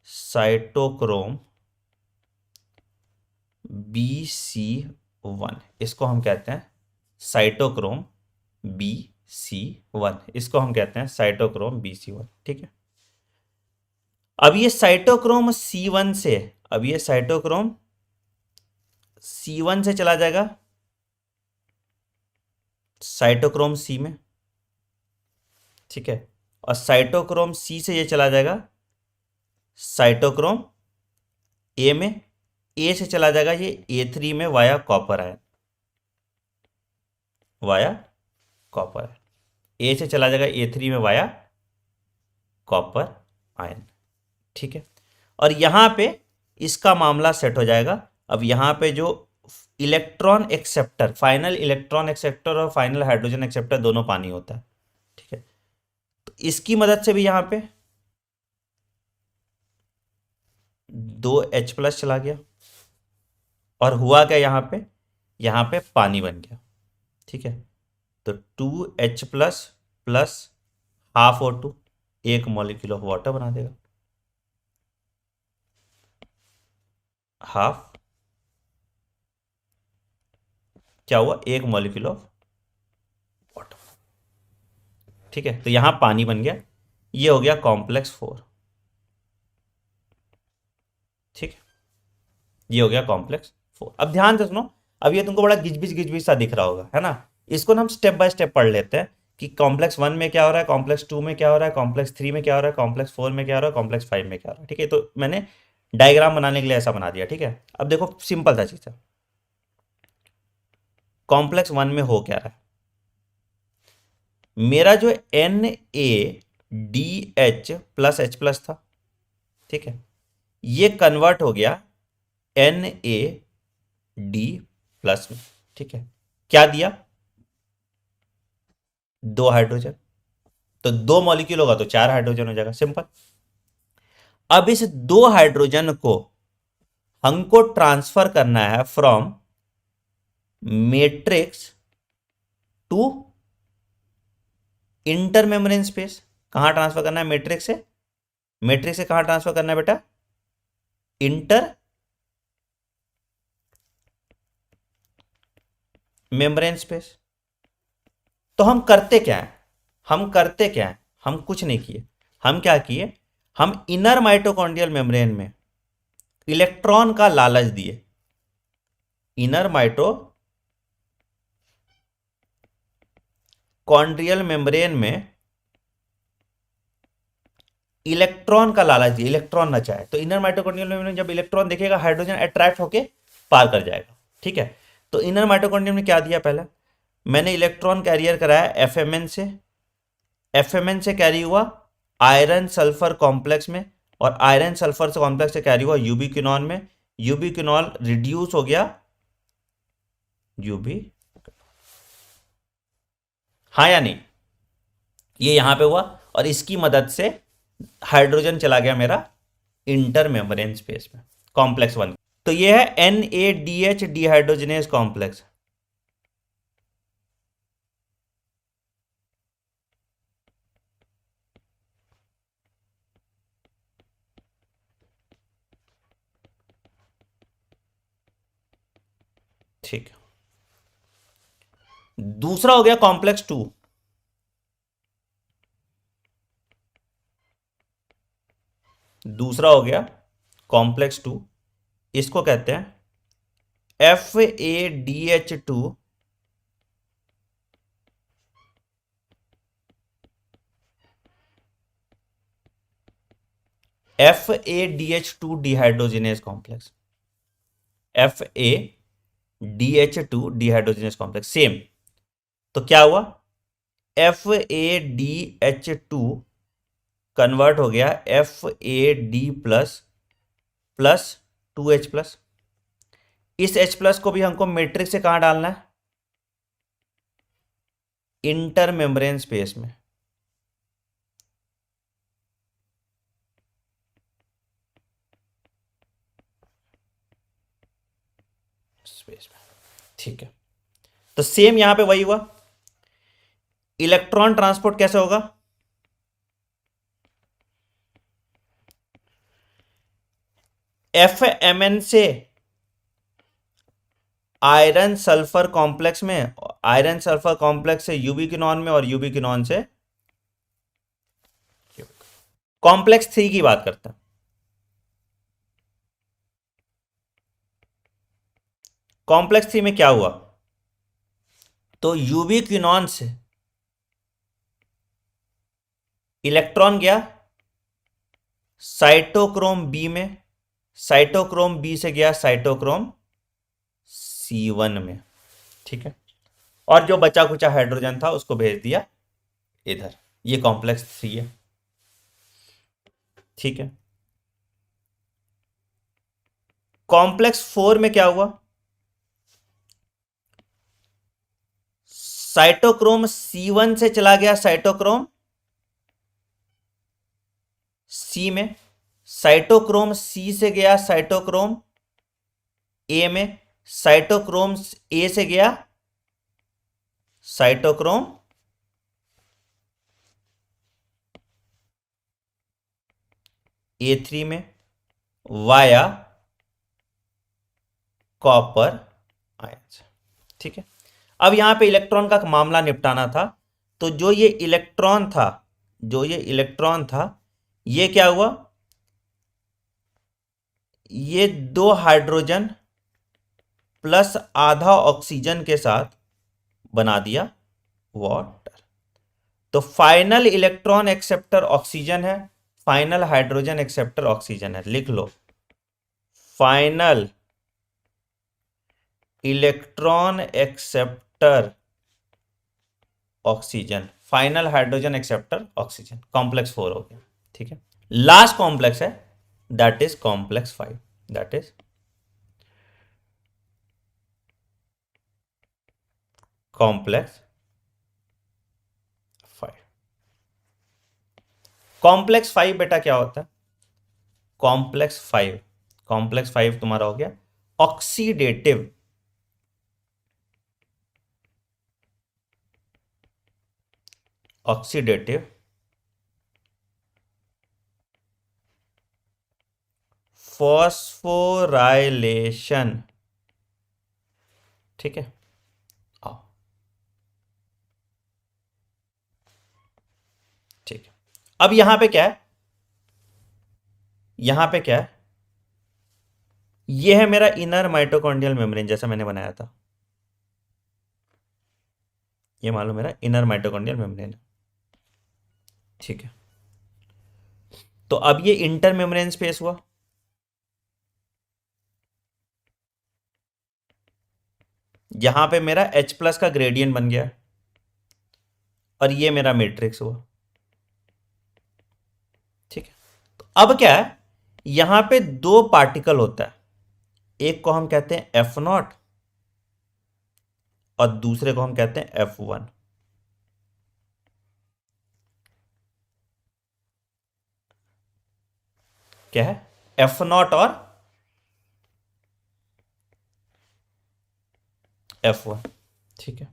साइटोक्रोम BC1, इसको हम कहते हैं साइटोक्रोम BC1, इसको हम कहते हैं साइटोक्रोम BC1। ठीक है, अब ये साइटोक्रोम C1 से, अब ये साइटोक्रोम C1 से चला जाएगा साइटोक्रोम C में। ठीक है, और साइटोक्रोम C से ये चला जाएगा साइटोक्रोम A में, A से चला जाएगा ये A3 में via copper ion, via copper ion, A से चला जाएगा A3 में वाया कॉपर आयन। ठीक है, और यहां पे इसका मामला सेट हो जाएगा। अब यहां पे जो electron acceptor, final electron acceptor और फाइनल हाइड्रोजन एक्सेप्टर दोनों पानी होता है। ठीक है, तो इसकी मदद से भी यहां पे 2H+ चला गया, और हुआ क्या यहां पे पानी बन गया। ठीक है, तो 2H+ प्लस हाफ O2 एक मॉलिक्यूल ऑफ वाटर बना देगा, हाफ, क्या हुआ, एक मॉलिक्यूल ऑफ वाटर। ठीक है, तो यहां पानी बन गया, ये हो गया कॉम्प्लेक्स 4। ठीक है, ये हो गया कॉम्प्लेक्स 4। अब ध्यान से सुनो, अब ये तुमको बड़ा गिजबिज सा दिख रहा होगा, है ना, इसको ना हम स्टेप बाय स्टेप पढ़ लेते हैं कि कॉम्प्लेक्स 1 में क्या हो रहा है, कॉम्प्लेक्स 2 में क्या हो रहा है, कॉम्प्लेक्स 3 में क्या हो रहा है, कॉम्प्लेक्स 4 में क्या हो रहा है, कॉम्प्लेक्स 5 में क्या हो रहा है। ठीक है, तो मैंने डायग्राम बनाने के लिए ऐसा बना दिया। ठीक है, अब देखो सिंपल सा चीज है, कॉम्प्लेक्स 1 में हो क्या रहा है, मेरा जो NaDH+H+ था, ठीक है, ये कन्वर्ट हो गया NaD+ में। ठीक है, क्या दिया, 2 हाइड्रोजन, तो 2 मॉलिक्यूल होगा तो 4 हाइड्रोजन हो जाएगा, सिंपल। अब इस 2 हाइड्रोजन को हमको ट्रांसफर करना है from matrix to inter membrane space. कहां ट्रांसफर करना है, मैट्रिक्स से कहां ट्रांसफर करना है बेटा, इंटर मेम्ब्रेन स्पेस। तो हम करते क्या है, हम कुछ नहीं किए। हम क्या किए, हम इनर माइटोकॉन्ड्रियल मेम्ब्रेन में इलेक्ट्रॉन का लालच दिए। इनर माइटोकॉन्ड्रियल मेम्ब्रेन में इलेक्ट्रॉन का लालच दिए, इलेक्ट्रॉन न चाहे तो इनर माइटोकॉन्ड्रियल मेम्ब्रेन जब इलेक्ट्रॉन देखेगा हाइड्रोजन अट्रैक्ट होके पार कर जाएगा। ठीक है, तो इनर माइटोकॉन्ड्रियम ने क्या दिया, पहले मैंने इलेक्ट्रॉन कैरियर कराया एफएमएन से, एफएमएन से कैरी हुआ आयरन सल्फर कॉम्प्लेक्स में, और आयरन सल्फर से कॉम्प्लेक्स से कैरी हुआ यूबिक्विनॉन में। यूबिक्विनॉल रिड्यूस हो गया यूबी, हाँ या नहीं, ये यहां पे हुआ, और इसकी मदद से हाइड्रोजन चला गया मेरा इंटर मेम्ब्रेन स्पेस में, कॉम्प्लेक्स वन। तो ये है NADH डिहाइड्रोजनेज कॉम्प्लेक्स। ठीक है, दूसरा हो गया कॉम्प्लेक्स टू। दूसरा हो गया कॉम्प्लेक्स टू, इसको कहते हैं FADH2 FADH2 dehydrogenase complex. FADH2 dehydrogenase complex same. तो क्या हुआ, FADH2 कन्वर्ट हो गया FAD plus plus 2H plus. इस H प्लस को भी हमको मैट्रिक्स से कहां डालना है, इंटर मेम्ब्रेन स्पेस में। स्पेस में, ठीक है। तो सेम यहां पे वही हुआ। इलेक्ट्रॉन ट्रांसपोर्ट कैसे होगा, FMN से आयरन सल्फर कॉम्प्लेक्स में, आयरन सल्फर कॉम्प्लेक्स से यूबिक्विनॉन में, और यूबिक्विनॉन से कॉम्प्लेक्स 3 की बात करता है। कॉम्प्लेक्स 3 में क्या हुआ, तो यूबिक्विनॉन से इलेक्ट्रॉन गया साइटोक्रोम बी में, साइटोक्रोम बी से गया साइटोक्रोम C1 में। ठीक है, और जो बचा कुचा हाइड्रोजन था उसको भेज दिया इधर। ये कॉम्प्लेक्स 3 है। ठीक है, कॉम्प्लेक्स 4 में क्या हुआ, साइटोक्रोम C1 से चला गया साइटोक्रोम C में, साइटोक्रोम C से गया साइटोक्रोम A में, साइटोक्रोम A से गया साइटोक्रोम A3 में वाया कॉपर आयंस। ठीक है, अब यहां पे इलेक्ट्रॉन का मामला निपटाना था। तो जो ये इलेक्ट्रॉन था, ये क्या हुआ, ये 2 हाइड्रोजन प्लस आधा ऑक्सीजन के साथ बना दिया वाटर। तो फाइनल इलेक्ट्रॉन एक्सेप्टर ऑक्सीजन है, फाइनल हाइड्रोजन एक्सेप्टर ऑक्सीजन है। लिख लो, final electron acceptor oxygen, final hydrogen acceptor oxygen. Complex 4 हो गया। ठीक है, लास्ट कॉम्प्लेक्स है, that is complex 5, that is complex 5। Complex 5 बेटा क्या होता है, कॉम्प्लेक्स 5 तुम्हारा हो गया ऑक्सीडेटिव ऑक्सीडेटिव फॉस्फोराइलेशन। ठीक है, अब यहां पे क्या है, यहां पे क्या है, ये है मेरा इनर माइटोकॉन्ड्रियल मेम्ब्रेन जैसा मैंने बनाया था, ये मान लो मेरा इनर माइटोकॉन्ड्रियल मेम्ब्रेन है, ठीक है। तो अब ये इंटर मेम्ब्रेन स्पेस हुआ, यहां पे मेरा H+ का ग्रेडियंट बन गया और ये मेरा मैट्रिक्स हुआ, ठीक है। तो अब क्या है, यहां पे दो पार्टिकल होता है, एक को हम कहते हैं F0 और दूसरे को हम कहते हैं F1। क्या है, F0 और F1, ठीक है।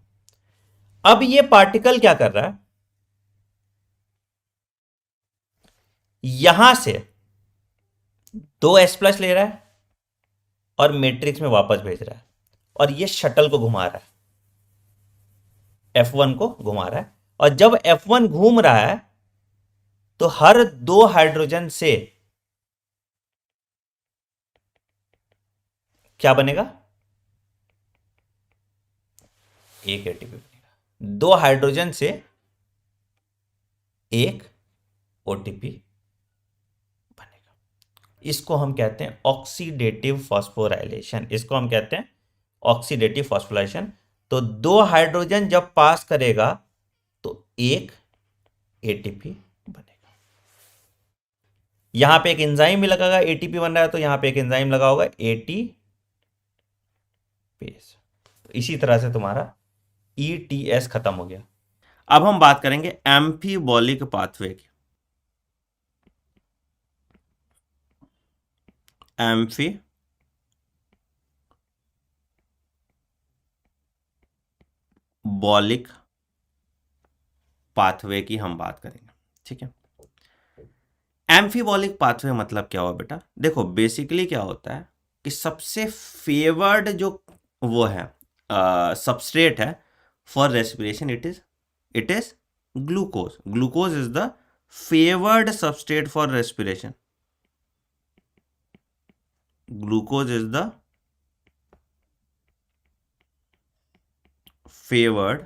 अब ये पार्टिकल क्या कर रहा है, यहां से 2H+ ले रहा है और मैट्रिक्स में वापस भेज रहा है, और ये शटल को घुमा रहा है, F1 को घुमा रहा है, और जब F1 घूम रहा है तो हर दो हाइड्रोजन से क्या बनेगा, एक एटीपी बनेगा, दो हाइड्रोजन से एक ओटीपी बनेगा। इसको हम कहते हैं ऑक्सीडेटिव फॉस्फोराइलेशन, इसको हम कहते हैं ऑक्सीडेटिव फॉस्फोराइलेशन। तो दो हाइड्रोजन जब पास करेगा तो एक एटीपी बनेगा। यहां पे एक एंजाइम भी लगाएगा, एटीपी बन रहा है तो यहां पे एक एंजाइम लगा होगा एटीपेस। तो इसी तरह से तुम्हारा ईटीएस खत्म हो गया। अब हम बात करेंगे एम्फीबॉलिक पाथवे की। एम्फीबॉलिक पाथवे की हम बात करेंगे, ठीक है। एम्फीबॉलिक पाथवे मतलब क्या हुआ बेटा, देखो बेसिकली क्या होता है कि सबसे फेवर्ड जो वो है सबस्ट्रेट है for respiration, it is glucose. Glucose is the favoured substrate for respiration. Glucose is the favoured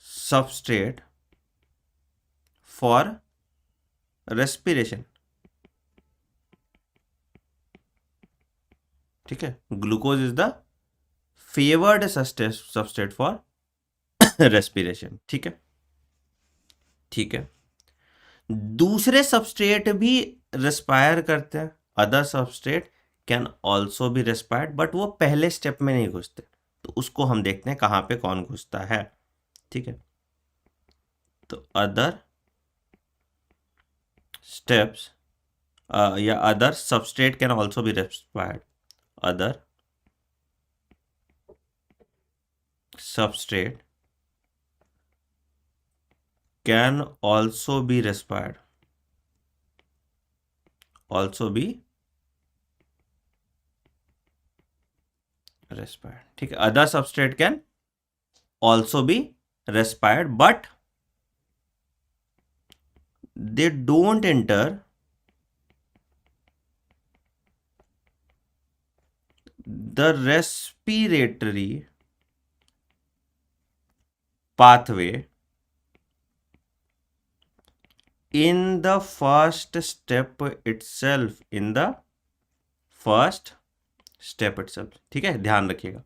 substrate for respiration, ठीक है। Glucose is the favoured substrate for respiration, ठीक है, ठीक है। दूसरे सबस्ट्रेट भी रेस्पायर करते हैं, other substrate can also be respired, but वो पहले स्टेप में नहीं घुसते, तो उसको हम देखते हैं कहां पे कौन घुसता है, ठीक है। तो अदर स्टेप्स या other substrate can also be respired, other substrate can also be respired, ठीक है। Other substrate can also be respired, but they don't enter the respiratory pathway in the first step itself, ठीक है, ध्यान रखिएगा।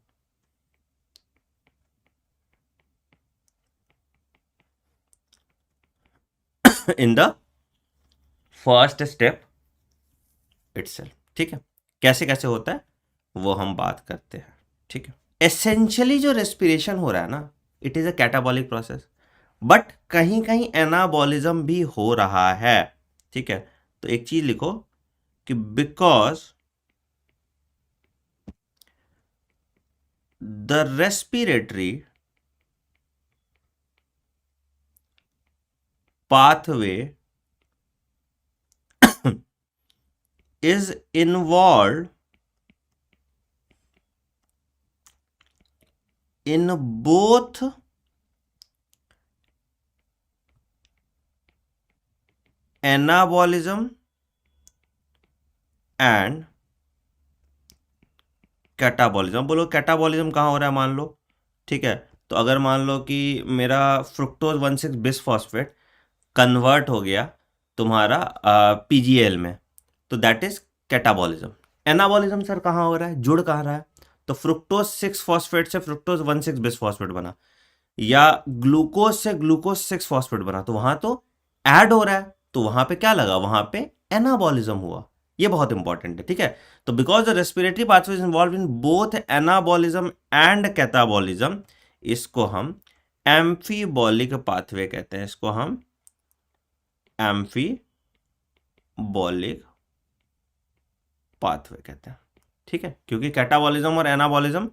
In the first step itself, ठीक है। कैसे कैसे होता है वो हम बात करते हैं, ठीक है। एसेंशियली जो रेस्पिरेशन हो रहा है ना, it is a catabolic process, but कहीं कहीं एनाबॉलिज्म भी हो रहा है, ठीक है। तो एक चीज लिखो कि because the respiratory pathway is involved in both anabolism and catabolism. बोलो कैटाबॉलिज्म कहाँ हो रहा है, मान लो, ठीक है। तो अगर मान लो कि मेरा फ्रुक्टोज 1,6 बिसफॉस्फेट कन्वर्ट हो गया तुम्हारा पीजीएल में, तो that is catabolism. Anabolism sir कहाँ हो रहा है, जुड़ कहाँ रहा है, तो फ्रुक्टोज 6 फॉस्फेट से फ्रुक्टोज 1,6 बिसफॉस्फेट बना, या ग्लूकोज से ग्लूकोज 6 फॉस्फेट बना, तो वहां तो ऐड हो रहा है, तो वहां पे क्या लगा, वहां पे एनाबॉलिज्म हुआ। ये बहुत इंपॉर्टेंट है, ठीक है। तो because the respiratory pathway is involve in both anabolism and catabolism, इसको हम एम्फीबॉलिक पाथवे कहते हैं, इसको हम एम्फीबॉलिक पाथवे कहते हैं, ठीक है। क्योंकि कैटाबॉलिज्म और एनाबॉलिज्म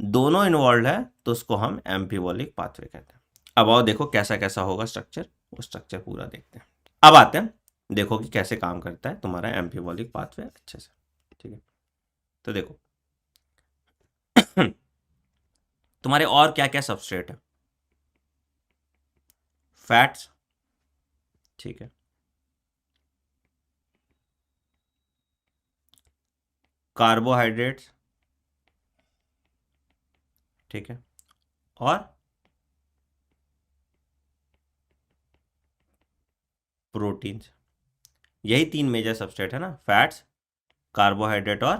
दोनों इन्वॉल्व है, तो उसको हम एम्फीबॉलिक पाथवे कहते हैं। अब आओ देखो कैसा कैसा होगा स्ट्रक्चर, वो स्ट्रक्चर पूरा देखते हैं। अब आते हैं देखो कि कैसे काम करता है तुम्हारा एम्फीबॉलिक पाथवे अच्छे से, ठीक है। तो देखो तुम्हारे और क्या क्या सबस्ट्रेट है, फैट्स, ठीक है, कार्बोहाइड्रेट्स, ठीक है, और प्रोटीन्स। यही 3 मेजर सबस्ट्रेट है ना, फैट्स, कार्बोहाइड्रेट और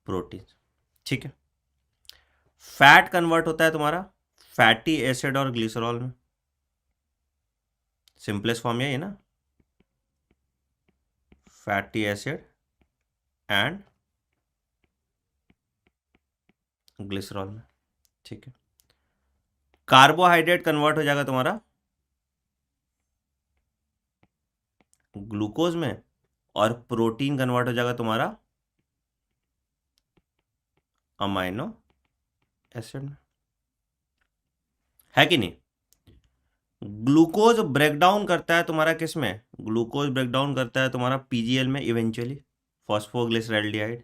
प्रोटीन्स, ठीक है। फैट कन्वर्ट होता है तुम्हारा फैटी एसिड और ग्लिसरॉल में, सिंपलेस्ट फॉर्म यही है ना, फैटी एसिड एंड ग्लिसरॉल में, ठीक है। कार्बोहाइड्रेट कन्वर्ट हो जाएगा तुम्हारा ग्लूकोज में, और प्रोटीन कन्वर्ट हो जाएगा तुम्हारा अमाइनो एसिड में, है कि नहीं। ग्लूकोज ब्रेकडाउन करता है तुम्हारा किस में, ग्लूकोज ब्रेकडाउन करता है तुम्हारा पीजीएल में इवेंचुअली, फॉस्फोग्लिसरैल्डिहाइड,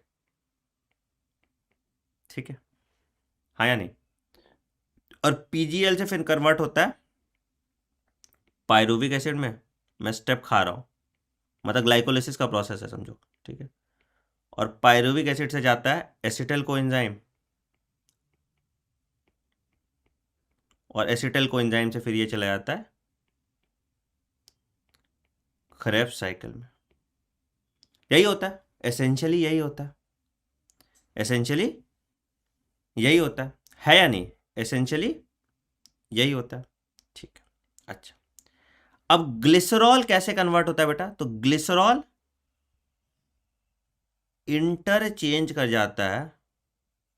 ठीक है, हाँ या नहीं। और पीजीएल से फिर कन्वर्ट होता है पायरुविक एसिड में, मैं स्टेप खा रहा हूँ, मतलब ग्लाइकोलिसिस का प्रोसेस है समझो, ठीक है। और पायरुविक एसिड से जाता है एसिटिल कोएंजाइम, और एसिटिल कोएंजाइम से फिर ये चला जाता है क्रेब्स साइकिल में। यही होता है एसेंशियली, यही होता है एसेंशियली, यही होता है या नहीं, एसेंशियली यही होता है, ठीक है। अच्छा, अब ग्लिसरॉल कैसे कन्वर्ट होता है बेटा, तो ग्लिसरॉल इंटरचेंज कर जाता है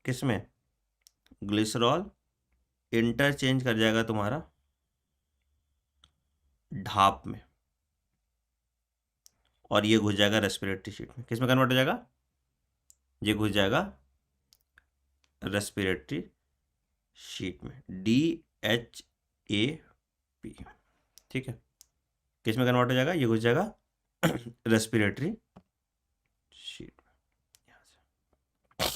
किसमें, ग्लिसरॉल इंटरचेंज कर जाएगा तुम्हारा ढाप में, और ये घुस जाएगा रेस्पिरेटरी शीट में, किसमें कन्वर्ट हो जाएगा, ये घुस जाएगा रेस्पिरेटरी शीट में, DHAP, ठीक है। किसमें कन्वर्ट हो जाएगा, ये घुस जाएगा रेस्पिरेटरी शीट में,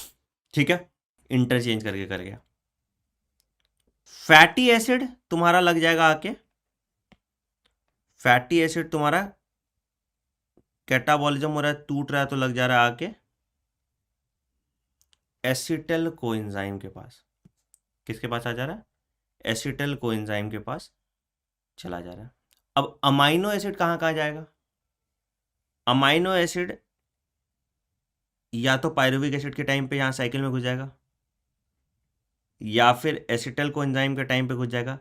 ठीक है, इंटरचेंज करके कर गया। फैटी एसिड तुम्हारा लग जाएगा आके, फैटी एसिड तुम्हारा कैटाबॉलिज्म हो रहा है, टूट रहा है, तो लग जा रहा है आके एसिटिल कोएंजाइम के पास, किसके पास आ जा रहा है, एसिटिल कोएंजाइम के पास चला जा रहा है। अब अमाइनो एसिड कहाँ कहाँ जाएगा, अमाइनो एसिड या तो पायरुविक एसिड के टाइम पे यहाँ साइकिल में घुस जाएगा, या फिर एसिटिल कोएंजाइम के टाइम पे घुस जाएगा,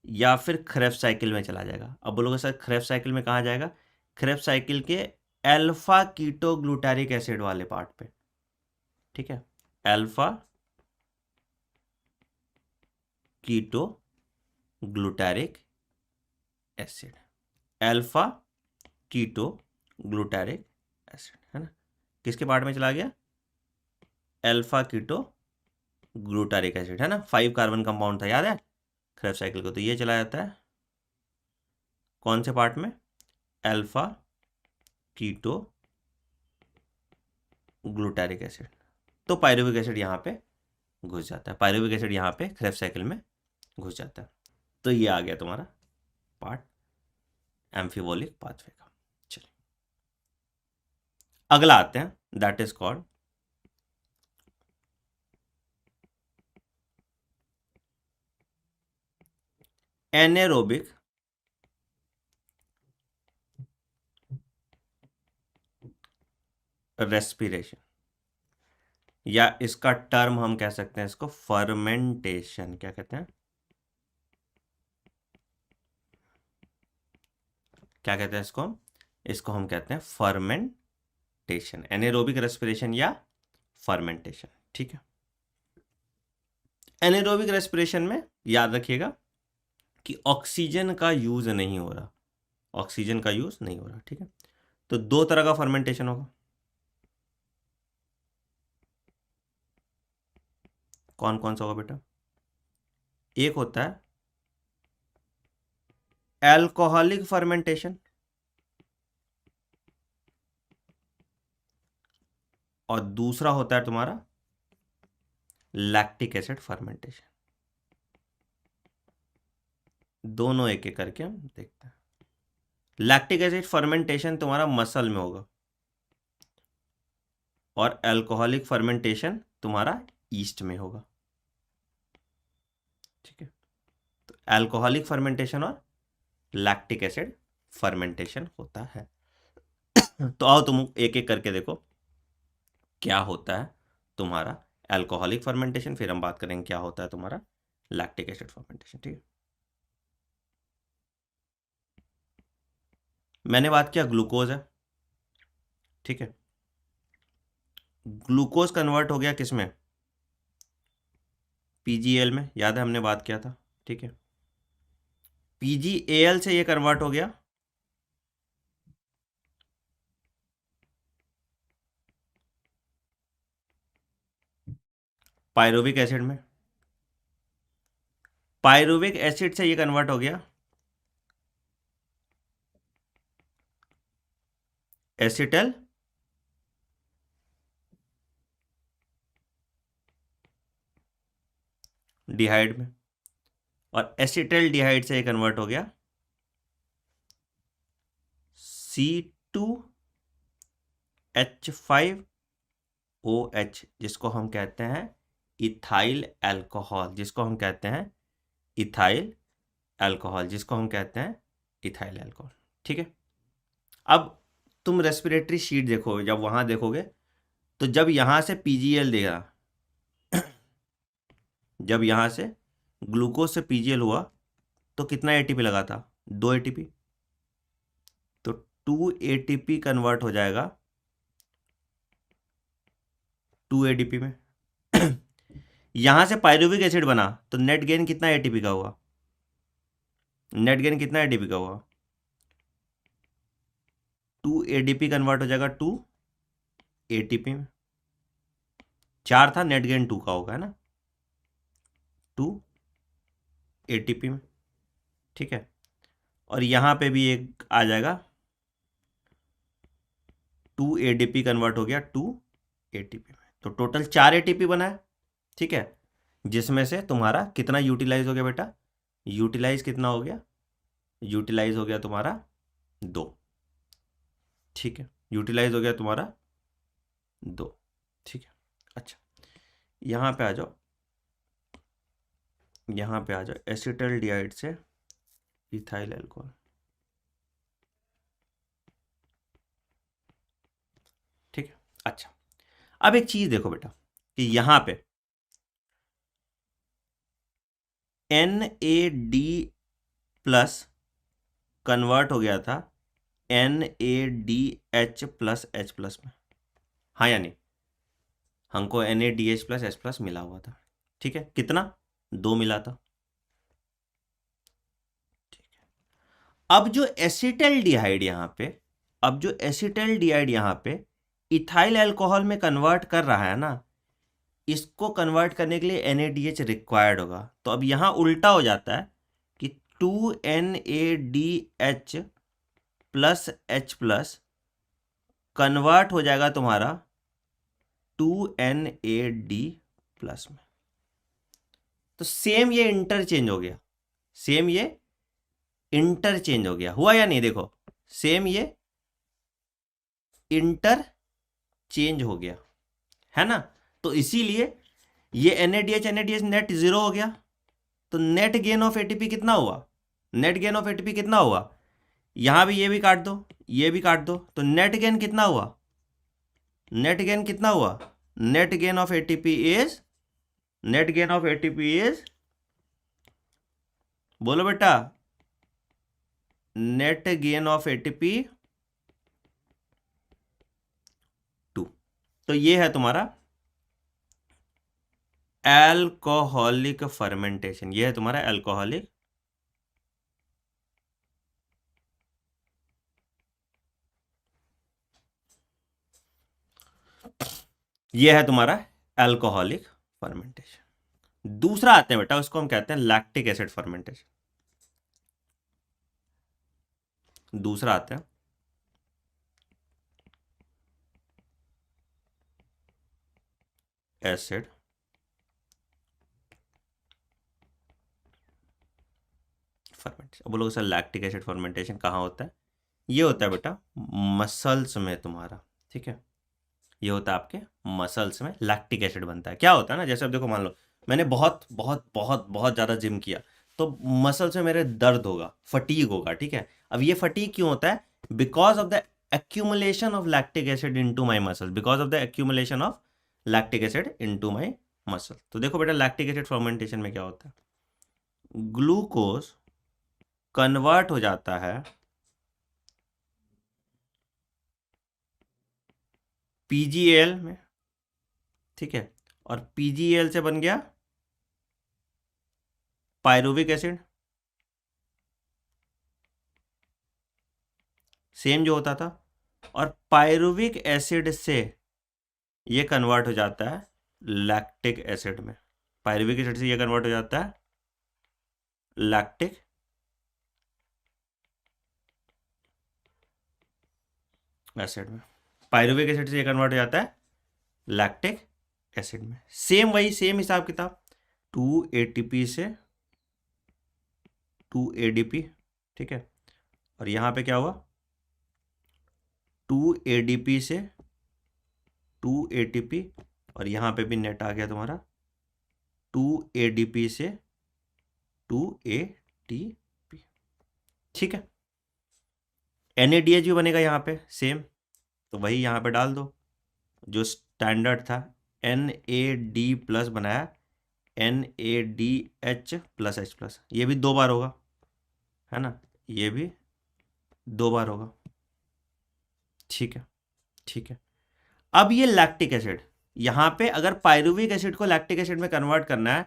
या फिर क्रेब्स साइकिल में चला जाएगा। अब बोलोगे सर क्रेब्स साइकिल में कहाँ जाएगा, क्रेब्स साइकिल के अल्फा कीटो ग्लूटारिक एसिड वाले पार्ट पे, ठीक है, alpha keto glutaric acid, alpha keto glutaric acid, है ना, किसके पार्ट में चला गया, अल्फा कीटो ग्लूटारिक एसिड, है ना, 5 कार्बन कंपाउंड था, याद है क्रेब्स साइकिल को, तो ये चला जाता है कौन से पार्ट में, अल्फा कीटो ग्लूटारिक एसिड, तो पायरुविक एसिड यहाँ पे घुस जाता है, पायरुविक एसिड यहाँ पे क्रेब्स साइकिल में घुस जाता है। तो ये आ गया तुम्हारा पार्ट एम्फिबोलिक पाथवे का। चलिए अगला आते हैं, that is called anaerobic respiration, या इसका टर्म हम कह सकते हैं इसको फर्मेंटेशन। क्या कहते हैं, क्या कहते हैं इसको, इसको हम कहते हैं फर्मेंटेशन, एनेरोबिक रेस्पिरेशन या फर्मेंटेशन। ठीक है, एनेरोबिक रेस्पिरेशन में याद रखिएगा कि ऑक्सीजन का यूज नहीं हो रहा, ऑक्सीजन का यूज नहीं हो रहा। ठीक है, तो दो तरह का फर्मेंटेशन होगा। कौन कौन सा होगा बेटा, एक होता है एल्कोहलिक फर्मेंटेशन और दूसरा होता है तुम्हारा लैक्टिक एसिड फर्मेंटेशन। दोनों एक एक करके हम देखते हैं। लैक्टिक एसिड फर्मेंटेशन तुम्हारा मसल में होगा और अल्कोहलिक फर्मेंटेशन तुम्हारा ईस्ट में होगा। ठीक है, तो अल्कोहलिक फर्मेंटेशन और लैक्टिक एसिड फर्मेंटेशन होता है। तो आओ तुम एक एक करके देखो क्या होता है तुम्हारा अल्कोहलिक फर्मेंटेशन, फिर हम बात करेंगे क्या होता है तुम्हारा लैक्टिक एसिड फर्मेंटेशन। ठीक है, मैंने बात किया ग्लूकोज है। ठीक है, ग्लूकोज कन्वर्ट हो गया किसमें, पीजीएल में, याद है हमने बात किया था। ठीक है, पीजीएल से ये कन्वर्ट हो गया पायरुविक एसिड में, पायरुविक एसिड से ये कन्वर्ट हो गया एसिटल डिहाइड में, और एसिटल डिहाइड से ये कन्वर्ट हो गया C2H5OH, जिसको हम कहते हैं इथाइल अल्कोहल, जिसको हम कहते हैं इथाइल अल्कोहल, जिसको हम कहते हैं इथाइल अल्कोहल। ठीक है, अब तुम रेस्पिरेटरी शीट देखोगे, जब वहां देखोगे तो जब यहां से पीजीएल देगा, जब यहां से ग्लूकोज से पीजीएल हुआ तो कितना एटीपी लगा था, 2 एटीपी, तो 2 एटीपी कन्वर्ट हो जाएगा 2 एडीपी में। यहां से पायरुविक एसिड बना तो नेट गेन कितना एटीपी का हुआ, नेट गेन कितना एटीपी का हुआ, 2 एडीपी कन्वर्ट हो जाएगा 2 एटीपी में। 4 था, नेट गेन 2 का होगा, है ना, 2 एटीपी में। ठीक है, और यहां पे भी एक आ जाएगा 2 एडीपी कन्वर्ट हो गया 2 एटीपी में, तो टोटल 4 एटीपी बना है। ठीक है, जिसमें से तुम्हारा कितना यूटिलाइज हो गया बेटा, यूटिलाइज कितना हो गया, यूटिलाइज हो गया तुम्हारा 2। ठीक है, यूटिलाइज हो गया तुम्हारा 2। ठीक है, अच्छा यहां पे आ जाओ, यहां पे आ जाओ, एसिटल डिहाइड से इथाइल अल्कोहल। ठीक है, अच्छा अब एक चीज देखो बेटा कि यहां पे NAD प्लस कन्वर्ट हो गया था NADH प्लस H प्लस में, हाँ या नहीं, हमको NADH प्लस H प्लस मिला हुआ था। ठीक है, कितना, 2 मिला था। ठीक है, अब जो एसिटल डिहाइड यहाँ पे, अब जो एसिटल डिहाइड यहाँ पे इथाइल अल्कोहल में कन्वर्ट कर रहा है ना, इसको कन्वर्ट करने के लिए NADH रिक्वायर्ड होगा। तो अब यहाँ उल्टा हो जाता है कि 2NADH plus H plus convert हो जाएगा तुम्हारा 2NAD प्लस में। तो सेम ये इंटरचेंज हो गया, सेम ये इंटरचेंज हो गया, हुआ या नहीं? देखो सेम ये इंटरचेंज हो गया, है ना? तो इसीलिए ये NADH नेट जीरो हो गया, तो नेट गेन ऑफ एटीपी कितना हुआ? नेट गेन ऑफ एटीपी कितना हुआ? यहां भी ये भी काट दो, ये भी काट दो, तो नेट गेन कितना हुआ? नेट गेन कितना हुआ? Net gain of ATP is, net gain of ATP is, बोलो बेटा, नेट गेन ऑफ एटीपी 2। तो ये है तुम्हारा एल्कोहलिक फर्मेंटेशन, ये है तुम्हारा एल्कोहलिक ये है तुम्हारा एल्कोहलिक फर्मेंटेशन। दूसरा आते हैं बेटा, उसको हम कहते हैं लैक्टिक एसिड फर्मेंटेशन। दूसरा आते हैं एसिड फर्मेंटेशन। अब बोलोगे सर लैक्टिक एसिड फर्मेंटेशन कहाँ होता है? ये होता है बेटा मसल्स में तुम्हारा, ठीक है? ये होता है आपके मसल्स में, लैक्टिक एसिड बनता है। क्या होता है ना, जैसे अब देखो मान लो मैंने बहुत बहुत बहुत बहुत ज़्यादा जिम किया, तो मसल्स में मेरे दर्द होगा, फटीग होगा, ठीक है? अब ये फटीग क्यों होता है? Because of the accumulation of lactic acid into my muscle, because of the accumulation of lactic acid into my muscle. तो देखो बेटा लैक्टिक एसिड फर्मेंटेशन में क्या होता है, ग्लूकोज कन्वर्ट हो जाता है PgAl में, ठीक है? और PgAl से बन गया पायरुविक एसिड, सेम जो होता था, और पायरुविक एसिड से ये कन्वर्ट हो जाता है लैक्टिक एसिड में। पायरुविक एसिड से ये कन्वर्ट हो जाता है लैक्टिक एसिड में। पायरुविक एसिड से ये कन्वर्ट हो जाता है लैक्टिक एसिड में। सेम वही सेम हिसाब किताब, 2 ATP से 2 ADP, ठीक है? और यहाँ पे क्या हुआ, 2 ADP से 2 ATP, और यहाँ पे भी नेट आ गया तुम्हारा 2 ADP से 2 ATP, ठीक है? NADH भी बनेगा यहाँ पे सेम, तो वही यहाँ पे डाल दो जो स्टैंडर्ड था, NAD प्लस बनाया NADH प्लस H प्लस, ये भी 2 बार होगा, है ना? ये भी 2 बार होगा, ठीक है? ठीक है। अब ये लैक्टिक एसिड, यहाँ पे अगर पायरुविक एसिड को लैक्टिक एसिड में कन्वर्ट करना है,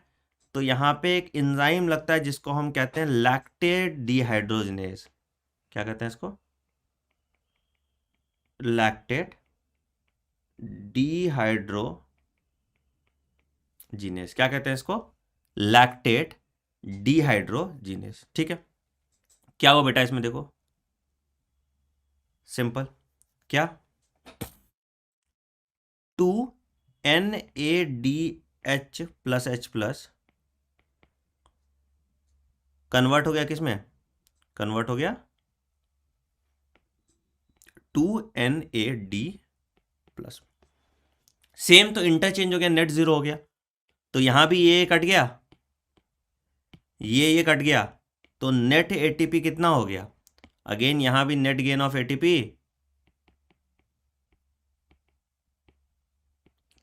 तो यहाँ पे एक एंजाइम लगता है जिसको हम कहते हैं लैक्टेट डिहाइड्रोजनेज। क्या कहते हैं इसको? लैक्टेट डिहाइड्रोजीनेज। क्या कहते हैं इसको? लैक्टेट डिहाइड्रोजीनेज, ठीक है? क्या हो बेटा इसमें, देखो सिंपल, क्या 2 NADH plus H plus convert हो गया किसमें? कन्वर्ट हो गया 2 NAD प्लस। सेम तो इंटरचेंज हो गया, नेट जीरो हो गया, तो यहां भी ये कट गया, ये कट गया, तो नेट ATP कितना हो गया? अगेन यहां भी नेट गेन ऑफ ATP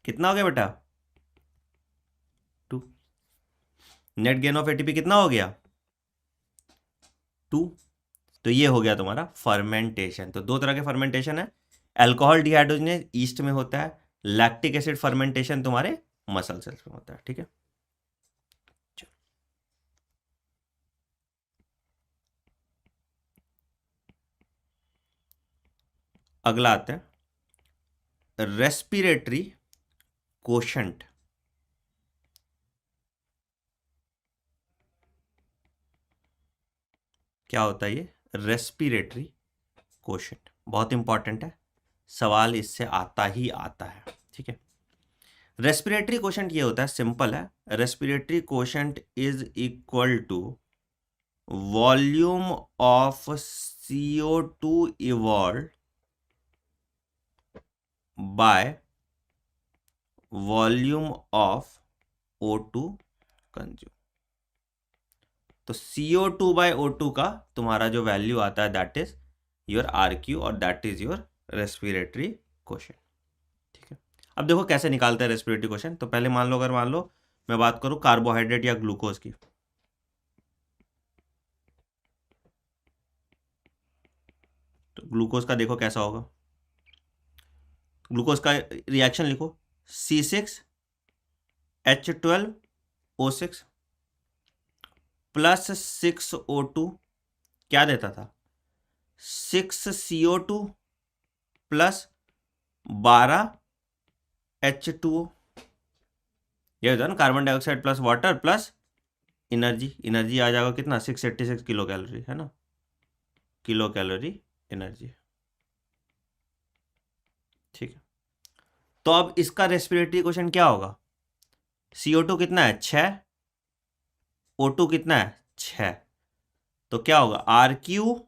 कितना हो गया बेटा? 2। नेट गेन ऑफ ATP कितना हो गया? 2। तो ये हो गया तुम्हारा फर्मेंटेशन। तो 2 तरह के फर्मेंटेशन है, अल्कोहल डिहाइड्रोजनेज ईस्ट में होता है, लैक्टिक एसिड फर्मेंटेशन तुम्हारे मसल सेल्स में होता है, ठीक है? अगला आते हैं रेस्पिरेटरी कोशेंट। क्या होता है ये रेस्पिरेटरी कोशेंट? बहुत इंपॉर्टेंट है, सवाल इससे आता ही आता है, ठीक है? रेस्पिरेटरी कोशेंट ये होता है, सिंपल है, respiratory quotient is equal to volume of CO2 evolved by volume of O2 consume. तो CO2 बाय O2 का तुम्हारा जो वैल्यू आता है दैट इज योर RQ और that is your respiratory quotient. ठीक है, अब देखो कैसे निकालते हैं रेस्पिरेटरी क्वोशेंट। तो पहले मान लो, अगर मान लो मैं बात करूं कार्बोहाइड्रेट या ग्लूकोज की, तो ग्लूकोज का देखो कैसा होगा। ग्लूकोज का रिएक्शन लिखो, C6H12O6 प्लस 6O2 क्या देता था, 6CO2 प्लस 12H2O। यह होता है ना, carbon dioxide plus water plus energy. Energy आ जाएगा कितना, 686 किलो कैलोरी, है ना, किलो कैलोरी एनर्जी। ठीक है, तो अब इसका रेस्पिरेटरी क्वेश्चन क्या होगा, CO2 कितना है 6, O2 कितना है 6, तो क्या होगा RQ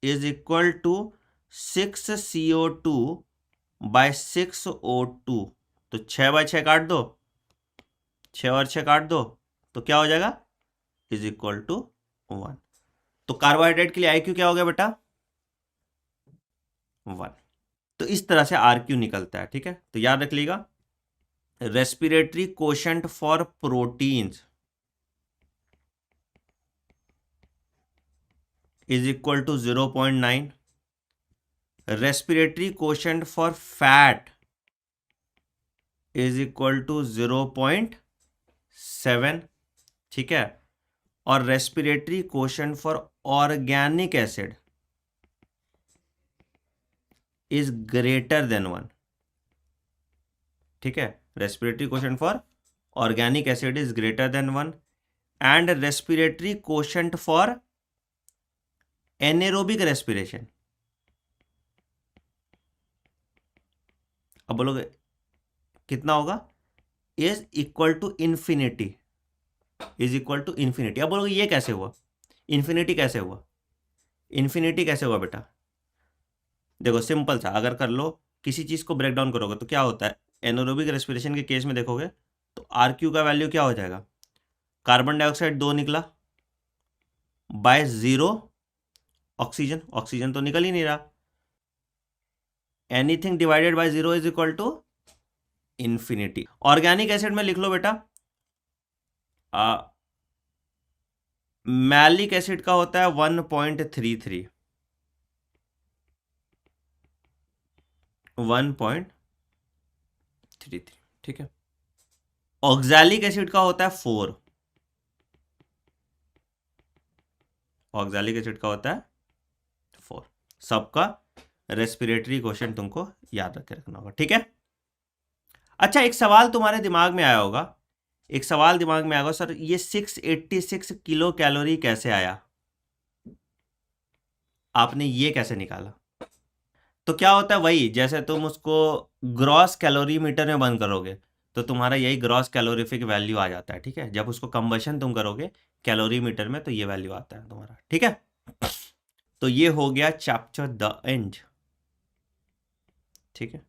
is equal to 6CO2 by 6O2। तो 6 बाय 6 काट दो, 6 और 6 काट दो, तो क्या हो जाएगा इज इक्वल टू 1। तो कार्बोहाइड्रेट के लिए IQ क्या हो गया बेटा 1। तो इस तरह से RQ निकलता है। ठीक है, तो याद रख लीजिएगा, respiratory quotient for proteins is equal to 0.9, respiratory quotient for fat is equal to 0.7। ठीक है, और respiratory quotient for organic acid is greater than 1। ठीक है, respiratory quotient for organic acid is greater than 1 and respiratory quotient for anaerobic respiration, अब बोलोगे कितना होगा, is equal to infinity, is equal to infinity. अब बोलोगे ये कैसे हुआ, इंफिनिटी कैसे हुआ, इंफिनिटी कैसे हुआ बेटा, देखो सिंपल सा, अगर कर लो किसी चीज को ब्रेक डाउन करोगे तो क्या होता है, एनारोबिक रेस्पिरेशन के केस में देखोगे तो RQ का वैल्यू क्या हो जाएगा, कार्बन डाइऑक्साइड 2 निकला बाय 0 ऑक्सीजन, ऑक्सीजन तो निकल ही नहीं रहा, anything divided by 0 is equal to infinity. Organic acid में लिख लो बेटा, मैलिक एसिड का होता है 1.33, 1.33। ठीक है, ऑक्सैलिक एसिड का होता है 4, ऑक्सैलिक एसिड का होता है 4। सबका रेस्पिरेटरी क्वेश्चन तुमको याद रख के रखना होगा। ठीक है, अच्छा एक सवाल तुम्हारे दिमाग में आया होगा, एक सवाल दिमाग में आएगा, सर ये 686 किलो कैलोरी कैसे आया, आपने ये कैसे निकाला। तो क्या होता है, वही जैसे तुम उसको ग्रॉस कैलोरी मीटर में बंद करोगे तो तुम्हारा यही ग्रॉस कैलोरीफिक वैल्यू आ जाता है। ठीक है, जब उसको कंबशन तुम करोगे कैलोरी मीटर में तो ये वैल्यू आता है तुम्हारा। ठीक है, तो ये हो गया चैप्टर द एंड। ठीक है।